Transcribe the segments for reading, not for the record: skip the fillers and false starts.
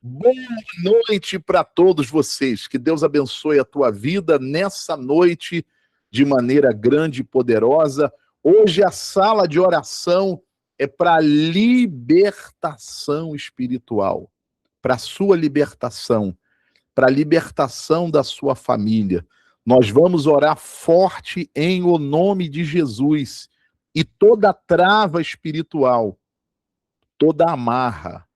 Boa noite para todos vocês. Que Deus abençoe a tua vida nessa noite de maneira grande e poderosa. Hoje a sala de oração é para libertação espiritual, para sua libertação, para a libertação da sua família. Nós vamos orar forte em o nome de Jesus. E toda trava espiritual, toda amarra,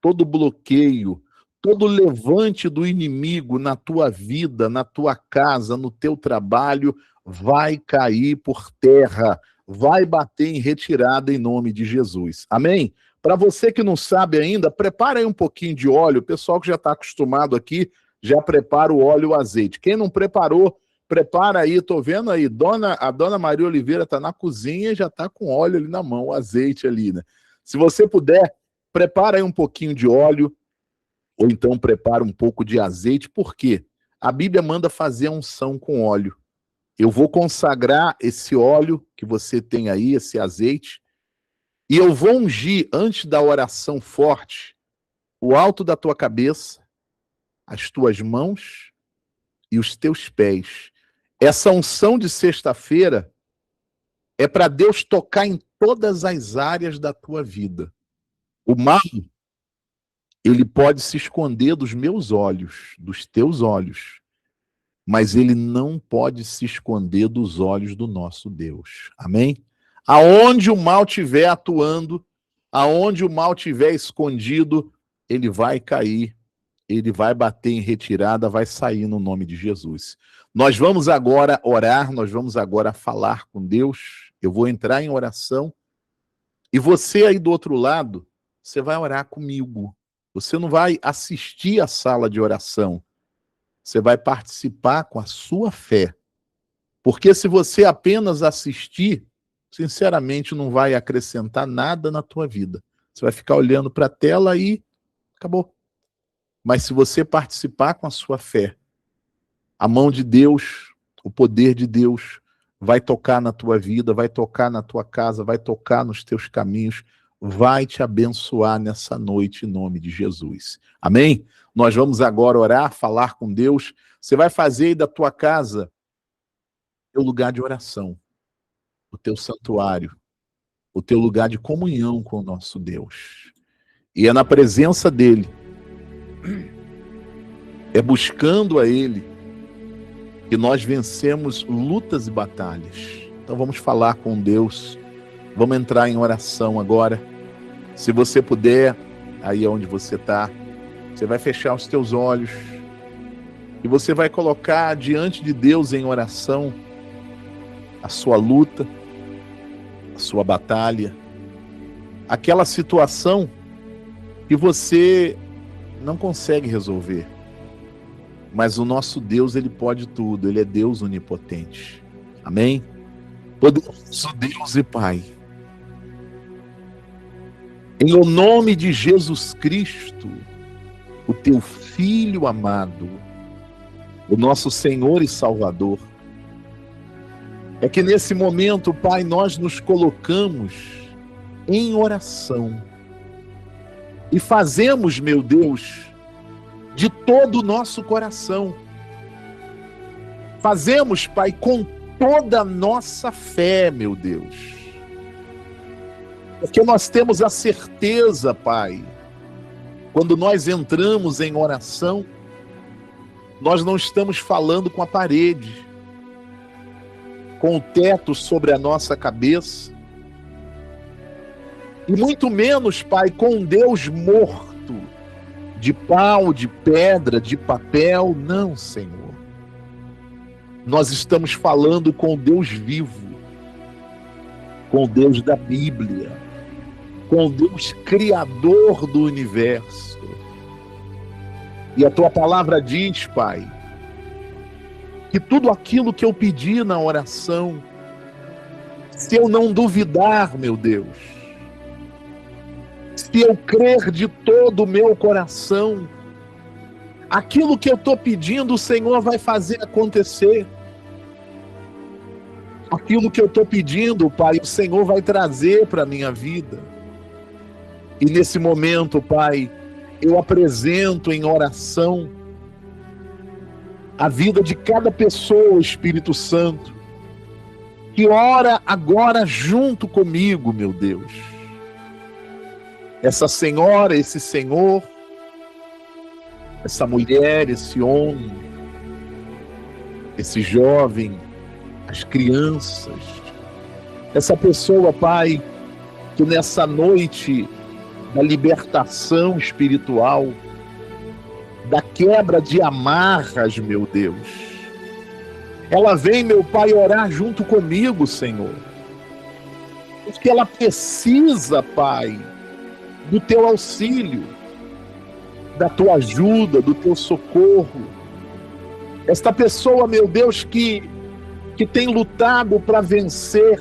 todo bloqueio, todo levante do inimigo na tua vida, na tua casa, no teu trabalho, vai cair por terra, vai bater em retirada em nome de Jesus. Amém? Para você que não sabe ainda, prepara aí um pouquinho de óleo. O pessoal que já está acostumado aqui, já prepara o óleo e o azeite. Quem não preparou, prepara aí. Tô vendo aí, a dona Maria Oliveira está na cozinha e já está com óleo ali na mão, o azeite ali, né? Se você puder, prepara aí um pouquinho de óleo, ou então prepara um pouco de azeite, porque a Bíblia manda fazer a unção com óleo. Eu vou consagrar esse óleo que você tem aí, esse azeite, e eu vou ungir, antes da oração forte, o alto da tua cabeça, as tuas mãos e os teus pés. Essa unção de sexta-feira é para Deus tocar em todas as áreas da tua vida. O mal, ele pode se esconder dos meus olhos, dos teus olhos, mas ele não pode se esconder dos olhos do nosso Deus. Amém? Aonde o mal estiver atuando, aonde o mal estiver escondido, ele vai cair, ele vai bater em retirada, vai sair no nome de Jesus. Nós vamos agora orar, nós vamos agora falar com Deus. Eu vou entrar em oração e você aí do outro lado, você vai orar comigo. Você não vai assistir a sala de oração. Você vai participar com a sua fé. Porque se você apenas assistir, sinceramente não vai acrescentar nada na tua vida. Você vai ficar olhando para a tela e acabou. Mas se você participar com a sua fé, a mão de Deus, o poder de Deus vai tocar na tua vida, vai tocar na tua casa, vai tocar nos teus caminhos, vai te abençoar nessa noite em nome de Jesus. Amém? Nós vamos agora orar, falar com Deus. Você vai fazer aí da tua casa o teu lugar de oração, o teu santuário, o teu lugar de comunhão com o nosso Deus. E é na presença dele, é buscando a ele, que nós vencemos lutas e batalhas. Então vamos falar com Deus. Vamos entrar em oração agora. Se você puder, aí onde você está, você vai fechar os teus olhos e você vai colocar diante de Deus em oração a sua luta, a sua batalha, aquela situação que você não consegue resolver. Mas o nosso Deus, ele pode tudo, ele é Deus onipotente. Amém? Poderoso Deus e Pai, em o nome de Jesus Cristo, o teu Filho amado, o nosso Senhor e Salvador, é que nesse momento, Pai, nós nos colocamos em oração e fazemos, meu Deus, de todo o nosso coração. Fazemos, Pai, com toda a nossa fé, meu Deus. Porque nós temos a certeza, Pai, quando nós entramos em oração, nós não estamos falando com a parede, com o teto sobre a nossa cabeça, e muito menos, Pai, com um Deus morto, de pau, de pedra, de papel. Não, Senhor. Nós estamos falando com o Deus vivo, com o Deus da Bíblia, com o Deus criador do universo. E a tua palavra diz, Pai, que tudo aquilo que eu pedi na oração, se eu não duvidar, meu Deus, se eu crer de todo o meu coração, aquilo que eu estou pedindo, o Senhor vai fazer acontecer. Aquilo que eu estou pedindo, Pai, o Senhor vai trazer para a minha vida. E nesse momento, Pai, eu apresento em oração a vida de cada pessoa, Espírito Santo, que ora agora junto comigo, meu Deus. Essa senhora, esse senhor, essa mulher, esse homem, esse jovem, as crianças, essa pessoa, Pai, que nessa noite da libertação espiritual, da quebra de amarras, meu Deus, ela vem, meu Pai, orar junto comigo, Senhor, porque ela precisa, Pai, do teu auxílio, da tua ajuda, do teu socorro. Esta pessoa, meu Deus, que tem lutado para vencer,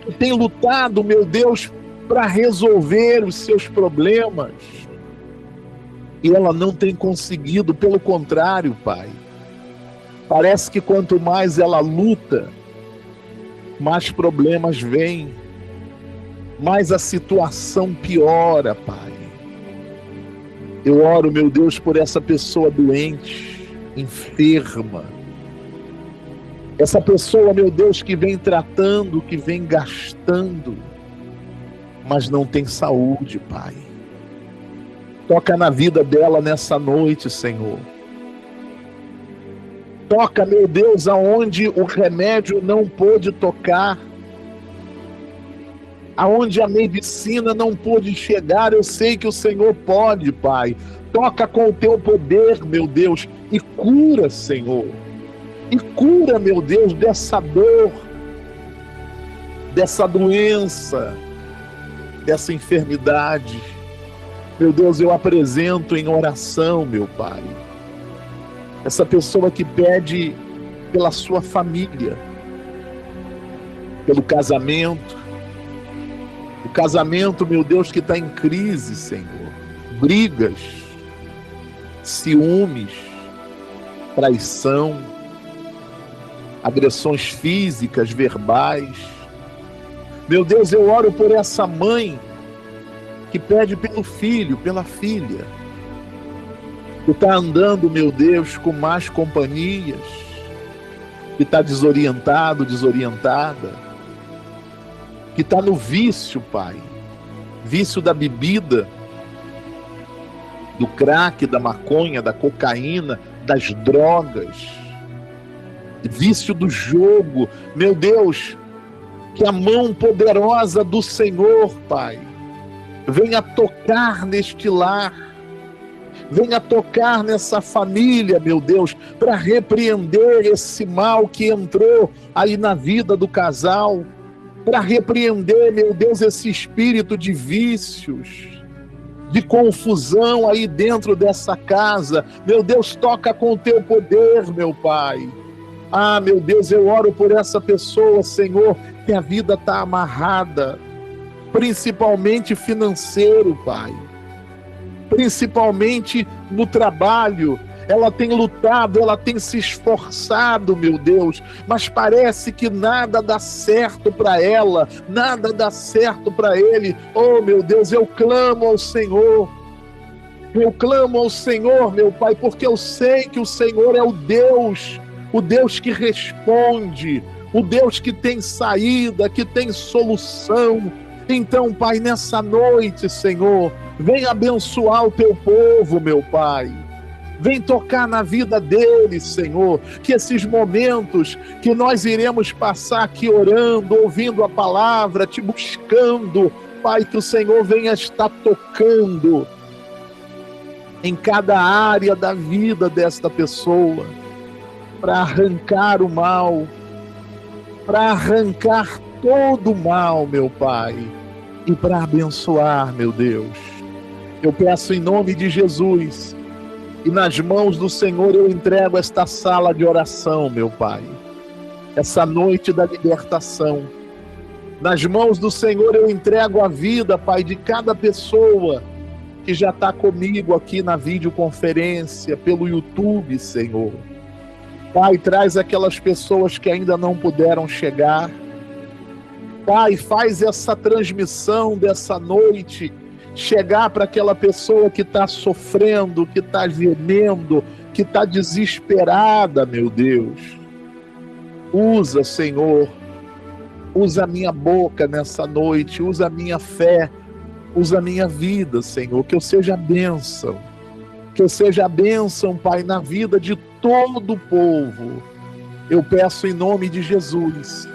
que tem lutado, meu Deus, para resolver os seus problemas, e ela não tem conseguido, pelo contrário, Pai. Parece que quanto mais ela luta, mais problemas vêm, mais a situação piora, Pai. Eu oro, meu Deus, por essa pessoa doente, enferma. Essa pessoa, meu Deus, que vem tratando, que vem gastando, mas não tem saúde, Pai. Toca na vida dela nessa noite, Senhor. Toca, meu Deus, aonde o remédio não pôde tocar, aonde a medicina não pôde chegar. Eu sei que o Senhor pode, Pai. Toca com o teu poder, meu Deus, e cura, Senhor. E cura, meu Deus, dessa dor, dessa doença, dessa enfermidade. Meu Deus, eu apresento em oração, meu Pai, essa pessoa que pede pela sua família, pelo casamento, o casamento, meu Deus, que está em crise, Senhor, brigas, ciúmes, traição, agressões físicas, verbais. Meu Deus, eu oro por essa mãe que pede pelo filho, pela filha, que está andando, meu Deus, com más companhias, que está desorientado, desorientada, que está no vício, Pai, vício da bebida, do crack, da maconha, da cocaína, das drogas, vício do jogo. Meu Deus, que a mão poderosa do Senhor, Pai, venha tocar neste lar, venha tocar nessa família, meu Deus, para repreender esse mal que entrou aí na vida do casal, para repreender, meu Deus, esse espírito de vícios, de confusão aí dentro dessa casa. Meu Deus, toca com o teu poder, meu Pai. Ah, meu Deus, eu oro por essa pessoa, Senhor, que a vida está amarrada, principalmente financeiro, Pai, principalmente no trabalho. Ela tem lutado, ela tem se esforçado, meu Deus, mas parece que nada dá certo para ela, nada dá certo para ele. Oh, meu Deus, eu clamo ao Senhor, meu Pai, porque eu sei que o Senhor é o Deus que responde, o Deus que tem saída, que tem solução. Então, Pai, nessa noite, Senhor, vem abençoar o teu povo, meu Pai. Vem tocar na vida deles, Senhor, que esses momentos que nós iremos passar aqui orando, ouvindo a palavra, te buscando, Pai, que o Senhor venha estar tocando em cada área da vida desta pessoa, para arrancar o mal, para arrancar todo o mal, meu Pai, e para abençoar, meu Deus. Eu peço em nome de Jesus, e nas mãos do Senhor eu entrego esta sala de oração, meu Pai, essa noite da libertação. Nas mãos do Senhor eu entrego a vida, Pai, de cada pessoa que já está comigo aqui na videoconferência, pelo YouTube, Senhor. Pai, traz aquelas pessoas que ainda não puderam chegar. Pai, faz essa transmissão dessa noite chegar para aquela pessoa que está sofrendo, que está gemendo, que está desesperada, meu Deus. Usa, Senhor, usa a minha boca nessa noite, usa a minha fé, usa a minha vida, Senhor, que eu seja bênção. Que eu seja bênção, Pai, na vida de todo o povo. Eu peço em nome de Jesus.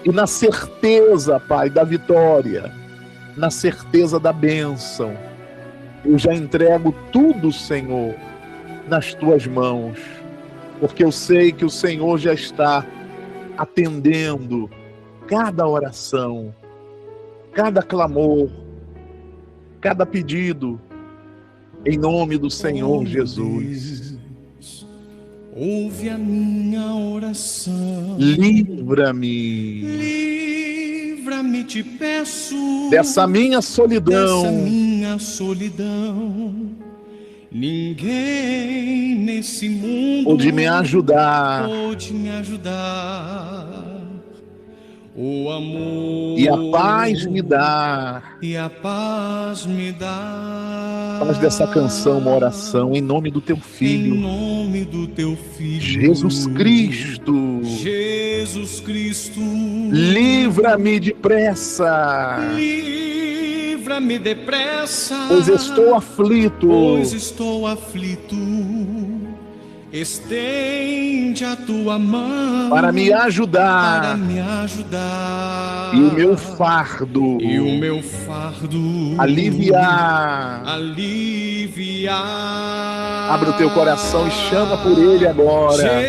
E na certeza, Pai, da vitória, na certeza da bênção, eu já entrego tudo, Senhor, nas Tuas mãos. Porque eu sei que o Senhor já está atendendo cada oração, cada clamor, cada pedido, em nome do Senhor Jesus. Deus, ouve a minha oração. Livra-me, Livra-me, te peço, dessa minha solidão. dessa minha solidão. Ninguém nesse mundo Pode me ajudar. pode me ajudar. O amor E a paz me dá. e a paz me dá. Faz dessa canção uma oração em nome do Teu Em Filho, nome do teu Filho Jesus Cristo. Jesus Cristo, Livra-me depressa, livra-me depressa, pois estou aflito. pois estou aflito. Estende a tua mão Para me para ajudar. me ajudar. E o meu fardo E o meu fardo aliviar. aliviar. Abre o teu coração e chama por Ele agora.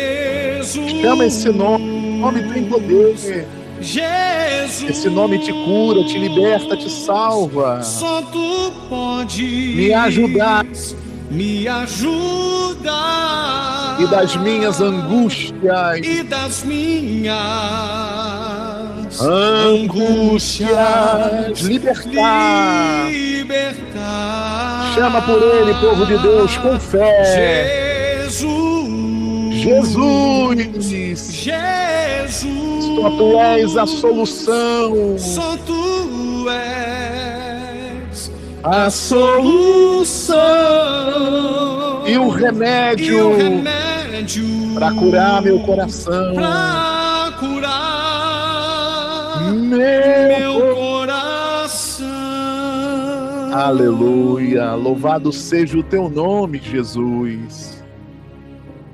Jesus, Chama esse nome. O nome tem poder. Jesus, Esse nome te cura, te liberta, te salva. só tu podes Me ajudar. me ajudar. E das minhas angústias, e das minhas angústias, libertar. libertar. Chama por Ele, povo de Deus, com fé. Jesus, Jesus, Jesus, só Tu és a solução, só tu és a solução e o remédio para curar meu coração, pra curar meu coração. Aleluia, louvado seja o Teu nome, Jesus.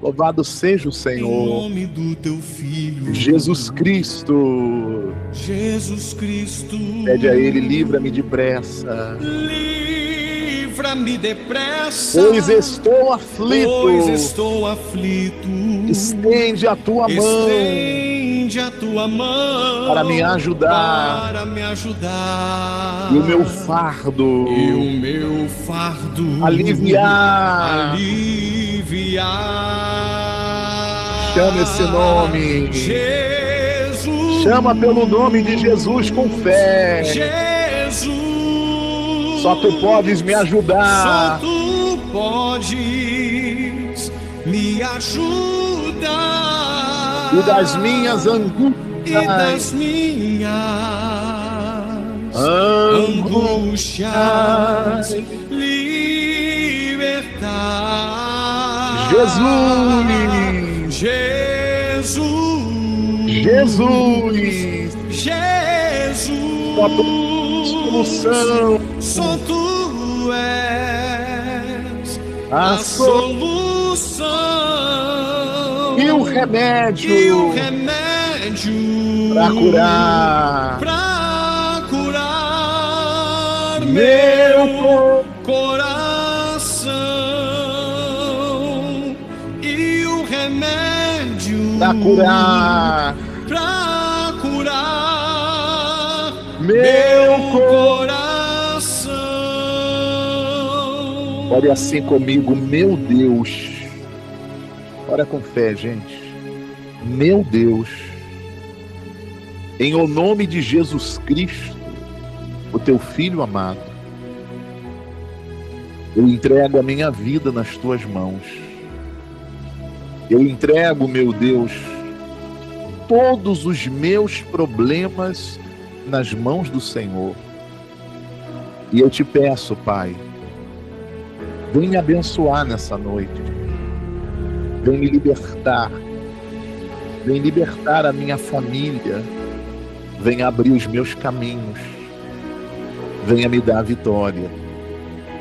Louvado seja o Em Senhor, nome do teu Filho Jesus Cristo. Jesus Cristo, Pede a Ele, livra-me depressa, livra-me depressa, pois estou aflito. pois estou aflito. Estende a Tua mão Estende a tua mão para me ajudar. para me ajudar. E o meu fardo E o meu fardo aliviar. aliviar. Chama esse nome. Jesus, Chama pelo nome de Jesus com fé. Jesus, Só Tu podes me só ajudar. tu podes me ajudar. E das minhas E angústias, das minhas angústias libertar. Jesus, Jesus, Jesus, só Tu solução, só tu és a solução e o remédio para curar meu coração, e o remédio para curar meu coração. Ore assim comigo, meu Deus. Ora com fé, gente. Meu Deus, em o nome de Jesus Cristo, o Teu Filho amado, eu entrego a minha vida nas Tuas mãos. Eu entrego, meu Deus, todos os meus problemas nas mãos do Senhor. E eu te peço, Pai, vem me abençoar nessa noite. Vem me libertar. Vem libertar a minha família. Vem abrir os meus caminhos. Venha me dar a vitória.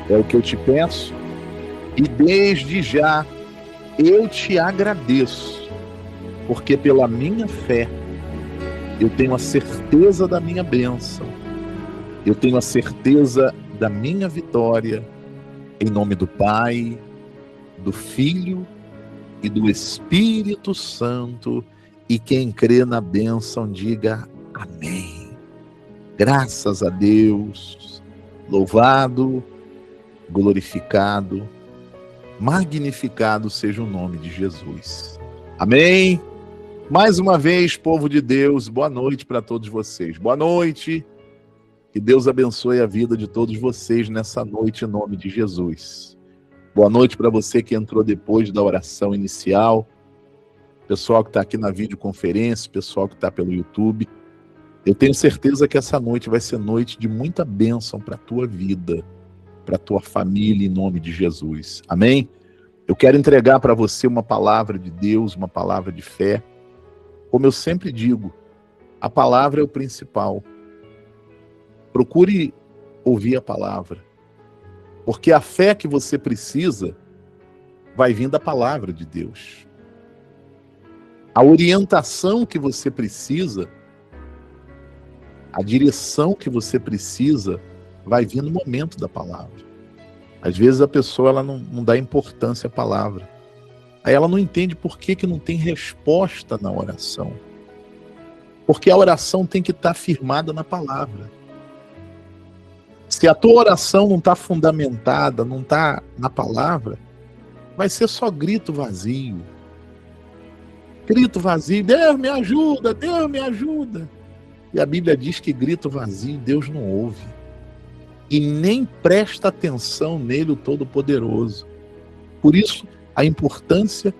É o que eu te peço. E desde já eu te agradeço, porque pela minha fé eu tenho a certeza da minha bênção. Eu tenho a certeza da minha vitória. Em nome do Pai, do Filho e do Espírito Santo. E quem crê na bênção, diga amém. Graças a Deus. Louvado, glorificado, magnificado seja o nome de Jesus. Amém? Mais uma vez, povo de Deus, boa noite para todos vocês. Boa noite. Que Deus abençoe a vida de todos vocês nessa noite, em nome de Jesus. Boa noite para você que entrou depois da oração inicial, pessoal que está aqui na videoconferência, pessoal que está pelo YouTube. Eu tenho certeza que essa noite vai ser noite de muita bênção para a tua vida, para a tua família, em nome de Jesus. Amém? Eu quero entregar para você uma palavra de Deus, uma palavra de fé. Como eu sempre digo, a palavra é o principal. Procure ouvir a palavra, porque a fé que você precisa vai vir da palavra de Deus. A orientação que você precisa, a direção que você precisa, vai vir no momento da palavra. Às vezes a pessoa ela não dá importância à palavra. Aí ela não entende por que não tem resposta na oração. Porque a oração tem que estar firmada na palavra. Se a tua oração não está fundamentada, não está na palavra, vai ser só grito vazio. Grito vazio, Deus me ajuda, Deus me ajuda. E a Bíblia diz que grito vazio Deus não ouve. E nem presta atenção nele o Todo-Poderoso. Por isso, a importância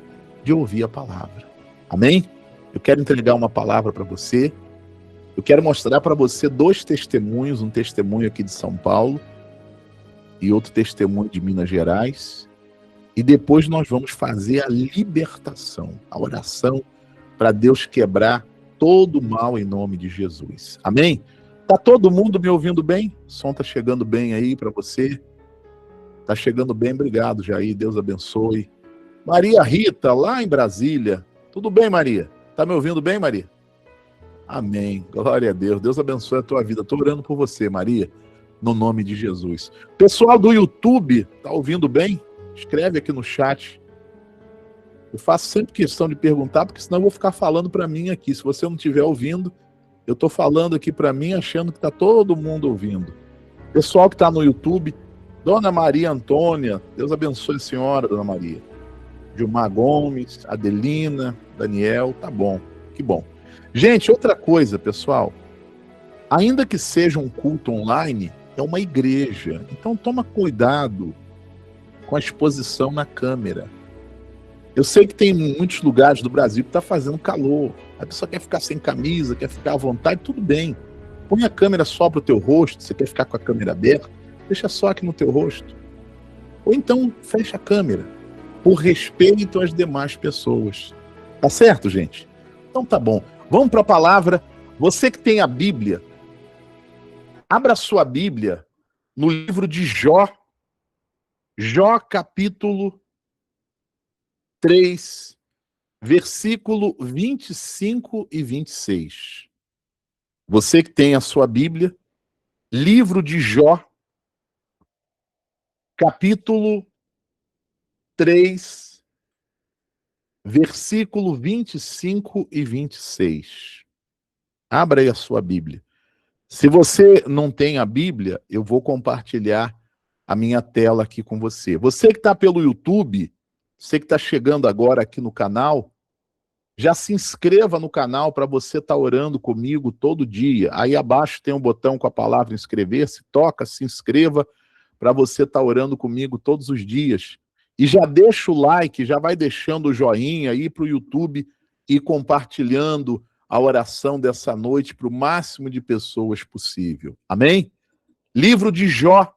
de ouvir a palavra. Amém? Eu quero entregar uma palavra para você. Eu quero mostrar para você dois testemunhos, um testemunho aqui de São Paulo e outro testemunho de Minas Gerais. E depois nós vamos fazer a libertação, a oração para Deus quebrar todo o mal em nome de Jesus. Amém? Tá todo mundo me ouvindo bem? O som tá chegando bem aí para você? Tá chegando bem, obrigado, Jair, Deus abençoe. Maria Rita, lá em Brasília. Tudo bem, Maria? Tá me ouvindo bem, Maria? Amém. Glória a Deus. Deus abençoe a tua vida. Estou orando por você, Maria, no nome de Jesus. Pessoal do YouTube, tá ouvindo bem? Escreve aqui no chat. Eu faço sempre questão de perguntar, porque senão eu vou ficar falando para mim aqui. Se você não estiver ouvindo, eu estou falando aqui para mim, achando que está todo mundo ouvindo. Pessoal que está no YouTube, Dona Maria Antônia, Deus abençoe a senhora, Dona Maria. Gilmar Gomes, Adelina, Daniel, tá bom, que bom. Gente, outra coisa, pessoal, ainda que seja um culto online, é uma igreja, então toma cuidado com a exposição na câmera. Eu sei que tem muitos lugares do Brasil que está fazendo calor, a pessoa quer ficar sem camisa, quer ficar à vontade, tudo bem. Põe a câmera só para o teu rosto, você quer ficar com a câmera aberta, deixa só aqui no teu rosto. Ou então fecha a câmera, por respeito às demais pessoas. Tá certo, gente? Então tá bom. Vamos para a palavra. Você que tem a Bíblia, abra sua Bíblia no livro de Jó. Jó capítulo 3, versículo 25 e 26. Você que tem a sua Bíblia, livro de Jó, capítulo 3, versículo 25 e 26. Abra aí a sua Bíblia. Se você não tem a Bíblia, eu vou compartilhar a minha tela aqui com você. Você que está pelo YouTube, você que está chegando agora aqui no canal, já se inscreva no canal para você estar orando comigo todo dia. Aí abaixo tem um botão com a palavra inscrever-se, toca, se inscreva para você estar orando comigo todos os dias. E já deixa o like, já vai deixando o joinha aí para o YouTube e compartilhando a oração dessa noite para o máximo de pessoas possível. Amém? Livro de Jó,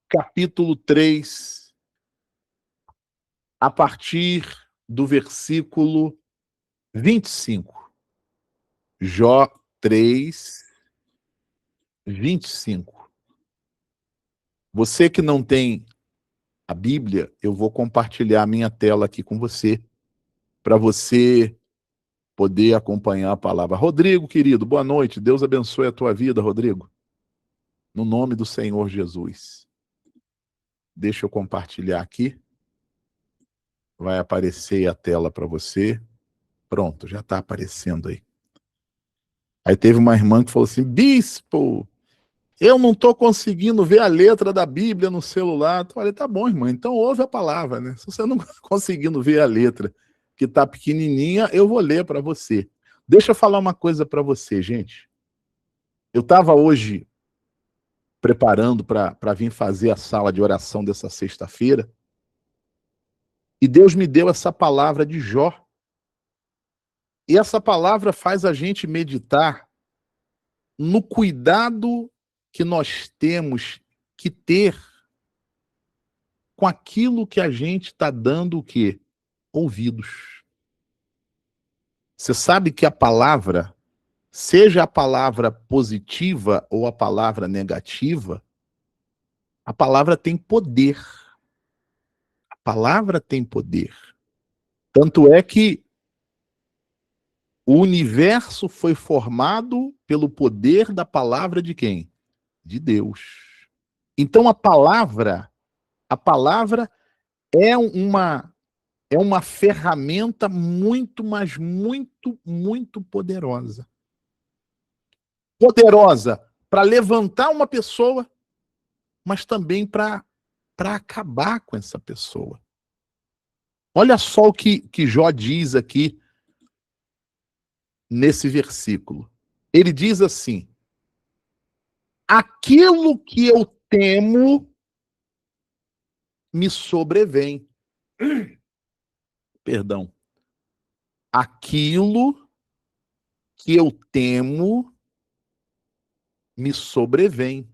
capítulo 3, a partir do versículo 25. Jó 3, 25. Você que não tem a Bíblia, eu vou compartilhar a minha tela aqui com você, para você poder acompanhar a palavra. Rodrigo, querido, boa noite. Deus abençoe a tua vida, Rodrigo. No nome do Senhor Jesus. Deixa eu compartilhar aqui. Vai aparecer a tela para você. Pronto, já está aparecendo aí. Aí teve uma irmã que falou assim: bispo, eu não estou conseguindo ver a letra da Bíblia no celular. Eu falei: tá bom, irmã, então ouve a palavra, né? Se você não conseguindo ver a letra, que está pequenininha, eu vou ler para você. Deixa eu falar uma coisa para você, gente. Eu estava hoje preparando para vir fazer a sala de oração dessa sexta-feira, e Deus me deu essa palavra de Jó. E essa palavra faz a gente meditar no cuidado que nós temos que ter com aquilo que a gente está dando o quê? Ouvidos. Você sabe que a palavra, seja a palavra positiva ou a palavra negativa, a palavra tem poder. A palavra tem poder. Tanto é que o universo foi formado pelo poder da palavra de quem? De Deus. Então a palavra é uma ferramenta muito, mas muito, muito poderosa. Poderosa para levantar uma pessoa, mas também para acabar com essa pessoa. Olha só o que Jó diz aqui nesse versículo. Ele diz assim: aquilo que eu temo me sobrevém. Perdão. Aquilo que eu temo me sobrevém.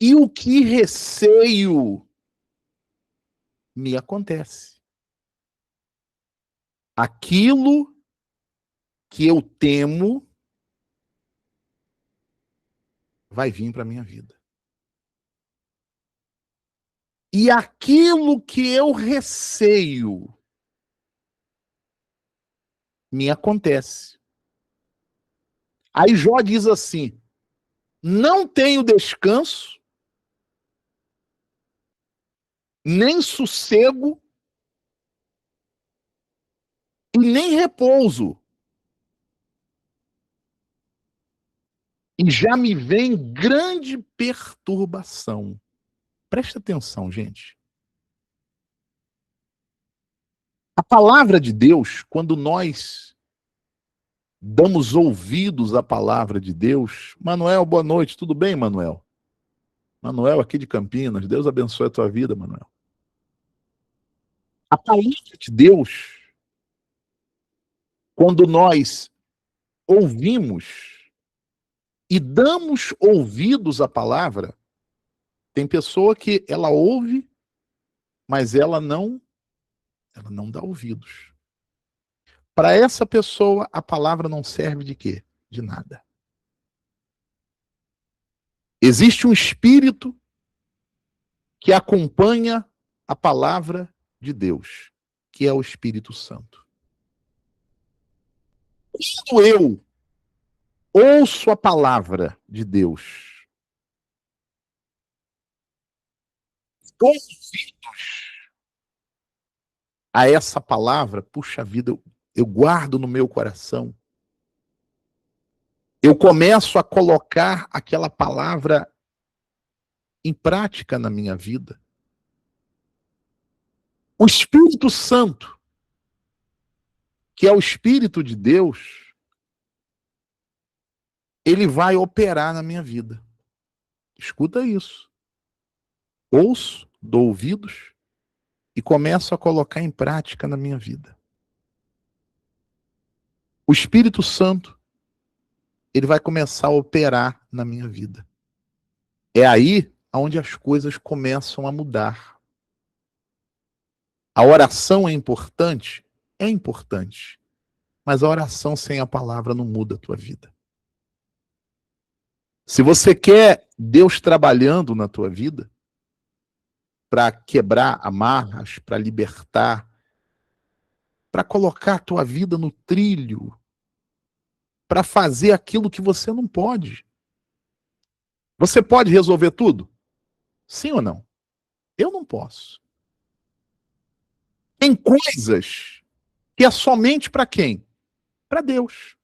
E o que receio me acontece. Aquilo que eu temo vai vir para a minha vida. E aquilo que eu receio me acontece. Aí Jó diz assim: não tenho descanso, nem sossego e nem repouso. E já me vem grande perturbação. Presta atenção, gente. A palavra de Deus, quando nós damos ouvidos à palavra de Deus... Manuel, boa noite. Tudo bem, Manuel? Manuel, aqui de Campinas. Deus abençoe a tua vida, Manuel. A palavra de Deus, quando nós ouvimos e damos ouvidos à palavra, tem pessoa que ela ouve, mas ela não dá ouvidos. Para essa pessoa, a palavra não serve de quê? De nada. Existe um espírito que acompanha a palavra de Deus, que é o Espírito Santo. Quando eu ouço a palavra de Deus, dou ouvidos a essa palavra, puxa vida, eu guardo no meu coração. Eu começo a colocar aquela palavra em prática na minha vida. O Espírito Santo, que é o Espírito de Deus, ele vai operar na minha vida. Escuta isso. Ouço, dou ouvidos e começo a colocar em prática na minha vida. O Espírito Santo, ele vai começar a operar na minha vida. É aí onde as coisas começam a mudar. A oração é importante? É importante. Mas a oração sem a palavra não muda a tua vida. Se você quer Deus trabalhando na tua vida, para quebrar amarras, para libertar, para colocar a tua vida no trilho, para fazer aquilo que você não pode. Você pode resolver tudo? Sim ou não? Eu não posso. Tem coisas que é somente para quem? Para Deus.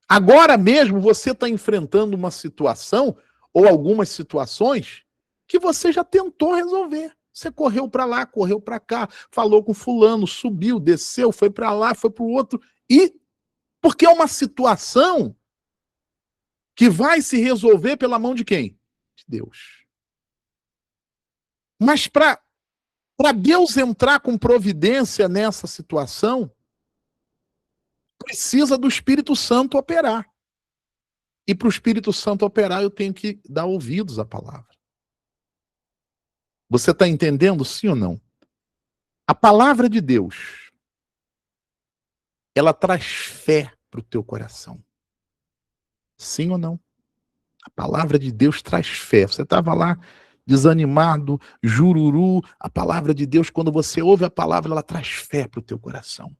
Agora mesmo você está enfrentando uma situação ou algumas situações que você já tentou resolver. Você correu para lá, correu para cá, falou com fulano, subiu, desceu, foi para lá, foi para o outro. E porque é uma situação que vai se resolver pela mão de quem? De Deus. Mas para Deus entrar com providência nessa situação, precisa do Espírito Santo operar. E para o Espírito Santo operar, eu tenho que dar ouvidos à palavra. Você está entendendo, sim ou não? A palavra de Deus, ela traz fé para o teu coração. Sim ou não? A palavra de Deus traz fé. Você estava lá desanimado, jururu. A palavra de Deus, quando você ouve a palavra, ela traz fé para o teu coração.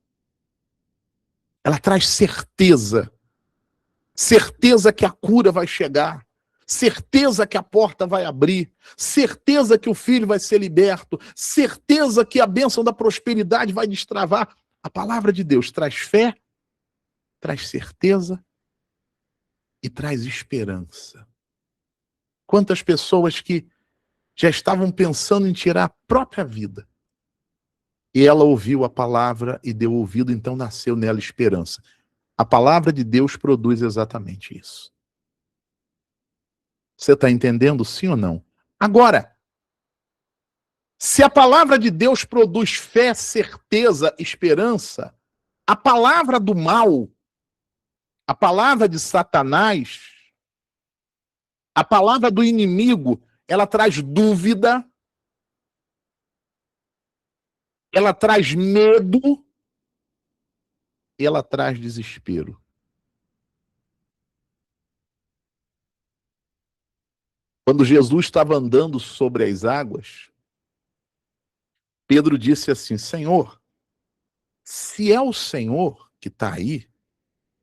Ela traz certeza. Certeza que a cura vai chegar. Certeza que a porta vai abrir. Certeza que o filho vai ser liberto. Certeza que a bênção da prosperidade vai destravar. A palavra de Deus traz fé, traz certeza e traz esperança. Quantas pessoas que já estavam pensando em tirar a própria vida. E ela ouviu a palavra e deu ouvido, então nasceu nela esperança. A palavra de Deus produz exatamente isso. Você está entendendo, sim ou não? Agora, se a palavra de Deus produz fé, certeza, esperança, a palavra do mal, a palavra de Satanás, a palavra do inimigo, ela traz dúvida, ela traz medo, e ela traz desespero. Quando Jesus estava andando sobre as águas, Pedro disse assim: Senhor, se é o Senhor que está aí,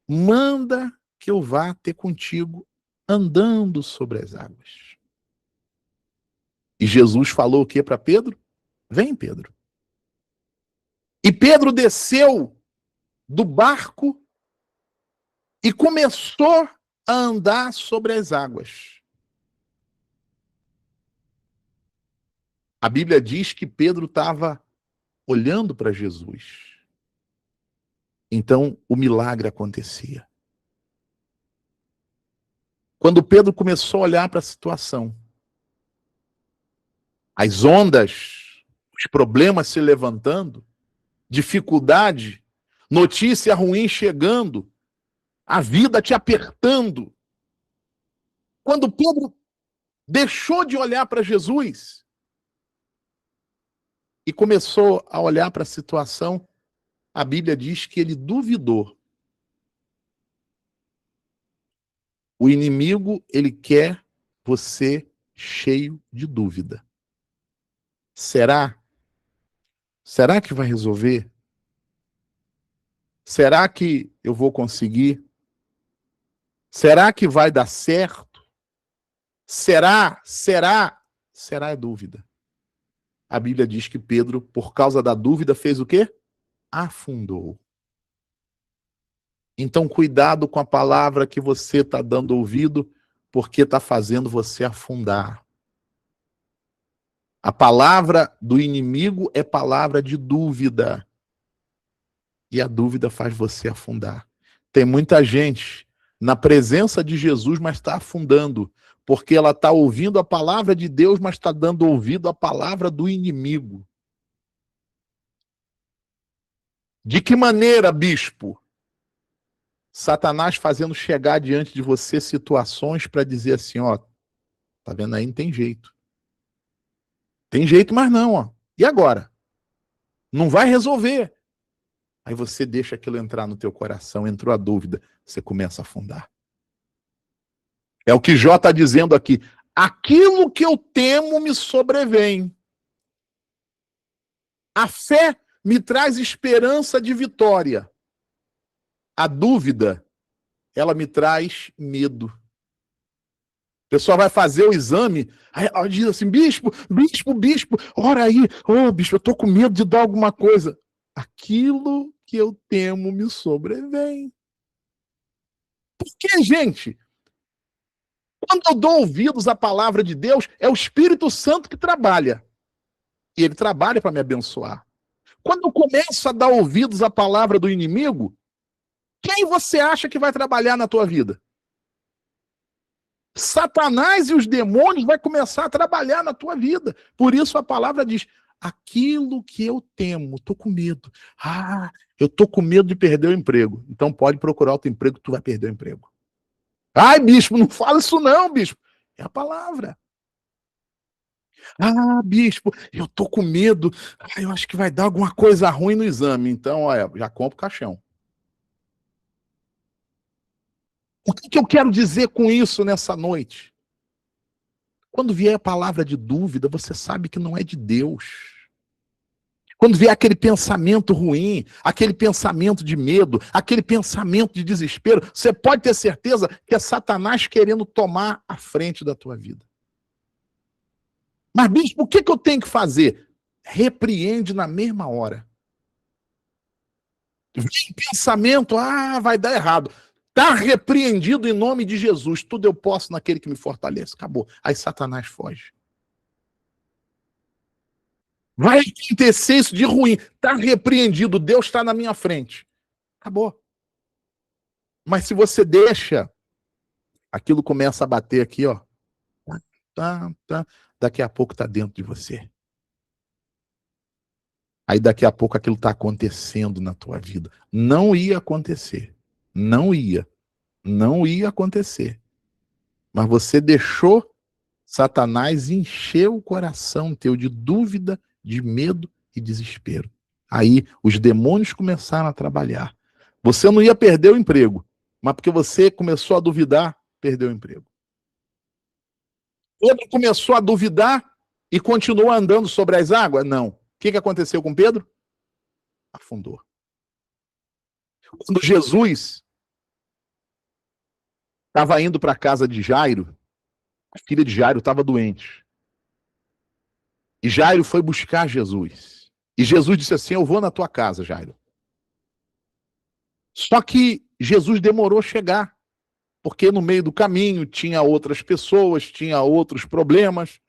manda que eu vá ter contigo andando sobre as águas. E Jesus falou o que para Pedro? Vem, Pedro. E Pedro desceu do barco e começou a andar sobre as águas. A Bíblia diz que Pedro estava olhando para Jesus. Então o milagre acontecia. Quando Pedro começou a olhar para a situação, as ondas, os problemas se levantando, dificuldade, notícia ruim chegando, a vida te apertando. Quando Pedro deixou de olhar para Jesus e começou a olhar para a situação, a Bíblia diz que ele duvidou. O inimigo, ele quer você cheio de dúvida. Será? Será que vai resolver? Será que eu vou conseguir? Será que vai dar certo? Será? Será é dúvida. A Bíblia diz que Pedro, por causa da dúvida, fez o quê? Afundou. Então, cuidado com a palavra que você está dando ouvido, porque está fazendo você afundar. A palavra do inimigo é palavra de dúvida. E a dúvida faz você afundar. Tem muita gente na presença de Jesus, mas está afundando, porque ela está ouvindo a palavra de Deus, mas está dando ouvido à palavra do inimigo. De que maneira, bispo? Satanás fazendo chegar diante de você situações para dizer assim, ó, tá vendo aí, não tem jeito. Tem jeito, mas não, ó. E agora? Não vai resolver. Aí você deixa aquilo entrar no teu coração, entrou a dúvida, você começa a afundar. É o que Jó está dizendo aqui. Aquilo que eu temo me sobrevém. A fé me traz esperança de vitória. A dúvida, ela me traz medo. O pessoal vai fazer o exame, aí ela diz assim, bispo, ora aí, bispo, eu tô com medo de dar alguma coisa. Aquilo que eu temo me sobrevém. Por que, gente? Quando eu dou ouvidos à palavra de Deus, é o Espírito Santo que trabalha. E ele trabalha para me abençoar. Quando eu começo a dar ouvidos à palavra do inimigo, quem você acha que vai trabalhar na tua vida? Satanás e os demônios vai começar a trabalhar na tua vida. Por isso a palavra diz, aquilo que eu temo, tô com medo. Eu tô com medo de perder o emprego. Então pode procurar outro emprego, tu vai perder o emprego. Ai, bispo, não fala isso não, bispo. É a palavra. Bispo, eu tô com medo. Eu acho que vai dar alguma coisa ruim no exame. Então, olha, já compra o caixão. O que eu quero dizer com isso nessa noite? Quando vier a palavra de dúvida, você sabe que não é de Deus. Quando vier aquele pensamento ruim, aquele pensamento de medo, aquele pensamento de desespero, você pode ter certeza que é Satanás querendo tomar a frente da tua vida. Mas, bispo, o que eu tenho que fazer? Repreende na mesma hora. Vem pensamento, vai dar errado. Está repreendido em nome de Jesus. Tudo eu posso naquele que me fortalece. Acabou. Aí Satanás foge. Vai acontecer isso de ruim. Está repreendido. Deus está na minha frente. Acabou. Mas se você deixa, aquilo começa a bater aqui, ó. Daqui a pouco está dentro de você. Aí daqui a pouco aquilo está acontecendo na tua vida. Não ia acontecer. Não ia acontecer. Mas você deixou Satanás encher o coração teu de dúvida, de medo e desespero. Aí os demônios começaram a trabalhar. Você não ia perder o emprego, mas porque você começou a duvidar, perdeu o emprego. Pedro começou a duvidar e continuou andando sobre as águas? Não. O que aconteceu com Pedro? Afundou. Quando Jesus estava indo para a casa de Jairo, a filha de Jairo estava doente. E Jairo foi buscar Jesus. E Jesus disse assim, eu vou na tua casa, Jairo. Só que Jesus demorou a chegar, porque no meio do caminho tinha outras pessoas, tinha outros problemas.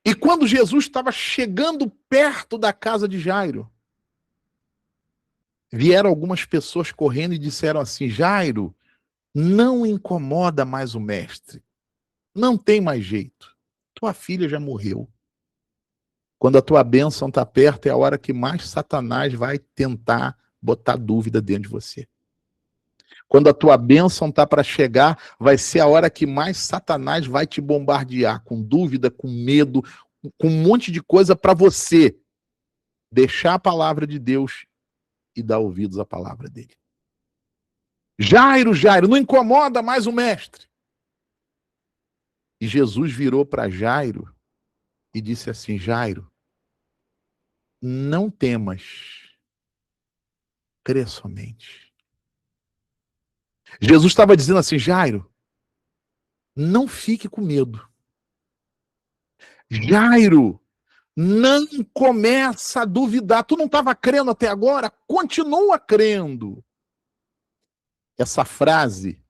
E quando Jesus estava chegando perto da casa de Jairo, vieram algumas pessoas correndo e disseram assim, Jairo, não incomoda mais o mestre. Não tem mais jeito. Tua filha já morreu. Quando a tua bênção está perto, é a hora que mais Satanás vai tentar botar dúvida dentro de você. Quando a tua bênção está para chegar, vai ser a hora que mais Satanás vai te bombardear com dúvida, com medo, com um monte de coisa para você deixar a palavra de Deus e dar ouvidos à palavra dele. Jairo, não incomoda mais o mestre. E Jesus virou para Jairo e disse assim, Jairo, não temas, crê somente. Jesus estava dizendo assim, Jairo, não fique com medo. Jairo, não começa a duvidar. Tu não estava crendo até agora? Continua crendo. Essa frase,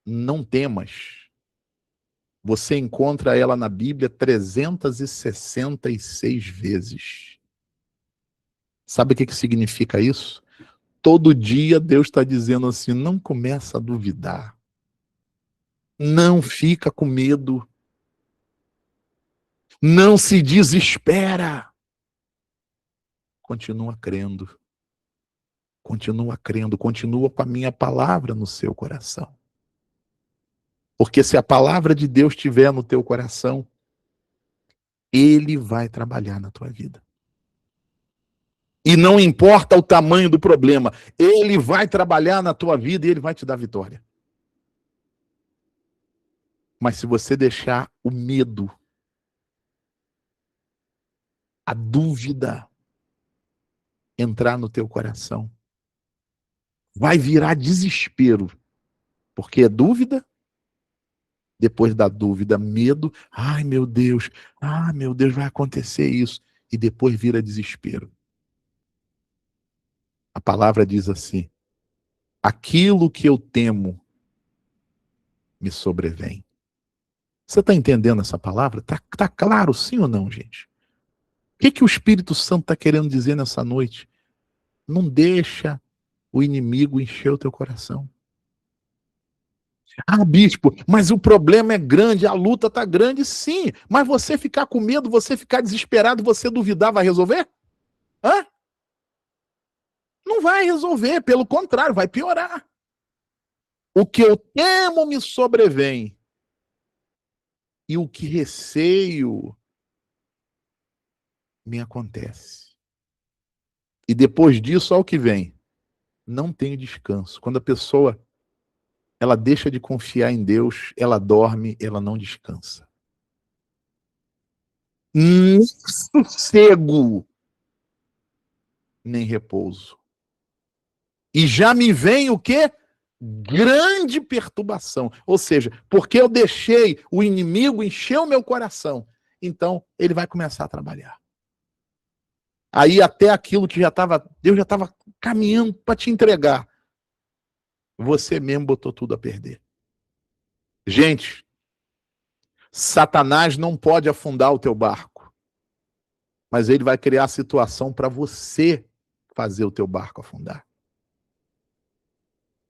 não temas, você encontra ela na Bíblia 366 vezes. Sabe o que significa isso? Todo dia Deus está dizendo assim, não começa a duvidar. Não fica com medo. Não se desespera. Continua crendo. Continua crendo, continua com a minha palavra no seu coração. Porque se a palavra de Deus estiver no teu coração, Ele vai trabalhar na tua vida. E não importa o tamanho do problema, Ele vai trabalhar na tua vida e Ele vai te dar vitória. Mas se você deixar o medo, a dúvida entrar no teu coração, vai virar desespero. Porque é dúvida, depois da dúvida, medo. Ai, meu Deus, vai acontecer isso. E depois vira desespero. A palavra diz assim: aquilo que eu temo me sobrevém. Você está entendendo essa palavra? Tá claro, sim ou não, gente? O que o Espírito Santo está querendo dizer nessa noite? Não deixa o inimigo encher o teu coração. Ah, bispo, mas o problema é grande, a luta está grande, sim. Mas você ficar com medo, você ficar desesperado, você duvidar, vai resolver? Hã? Não vai resolver, pelo contrário, vai piorar. O que eu temo me sobrevém. E o que receio me acontece. E depois disso, olha o que vem. Não tenho descanso. Quando a pessoa ela deixa de confiar em Deus, ela dorme, ela não descansa. Nem sossego, nem repouso. E já me vem o quê? Grande perturbação. Ou seja, porque eu deixei o inimigo encher o meu coração, então ele vai começar a trabalhar. Aí até aquilo que Deus já estava caminhando para te entregar, você mesmo botou tudo a perder. Gente, Satanás não pode afundar o teu barco, mas ele vai criar a situação para você fazer o teu barco afundar.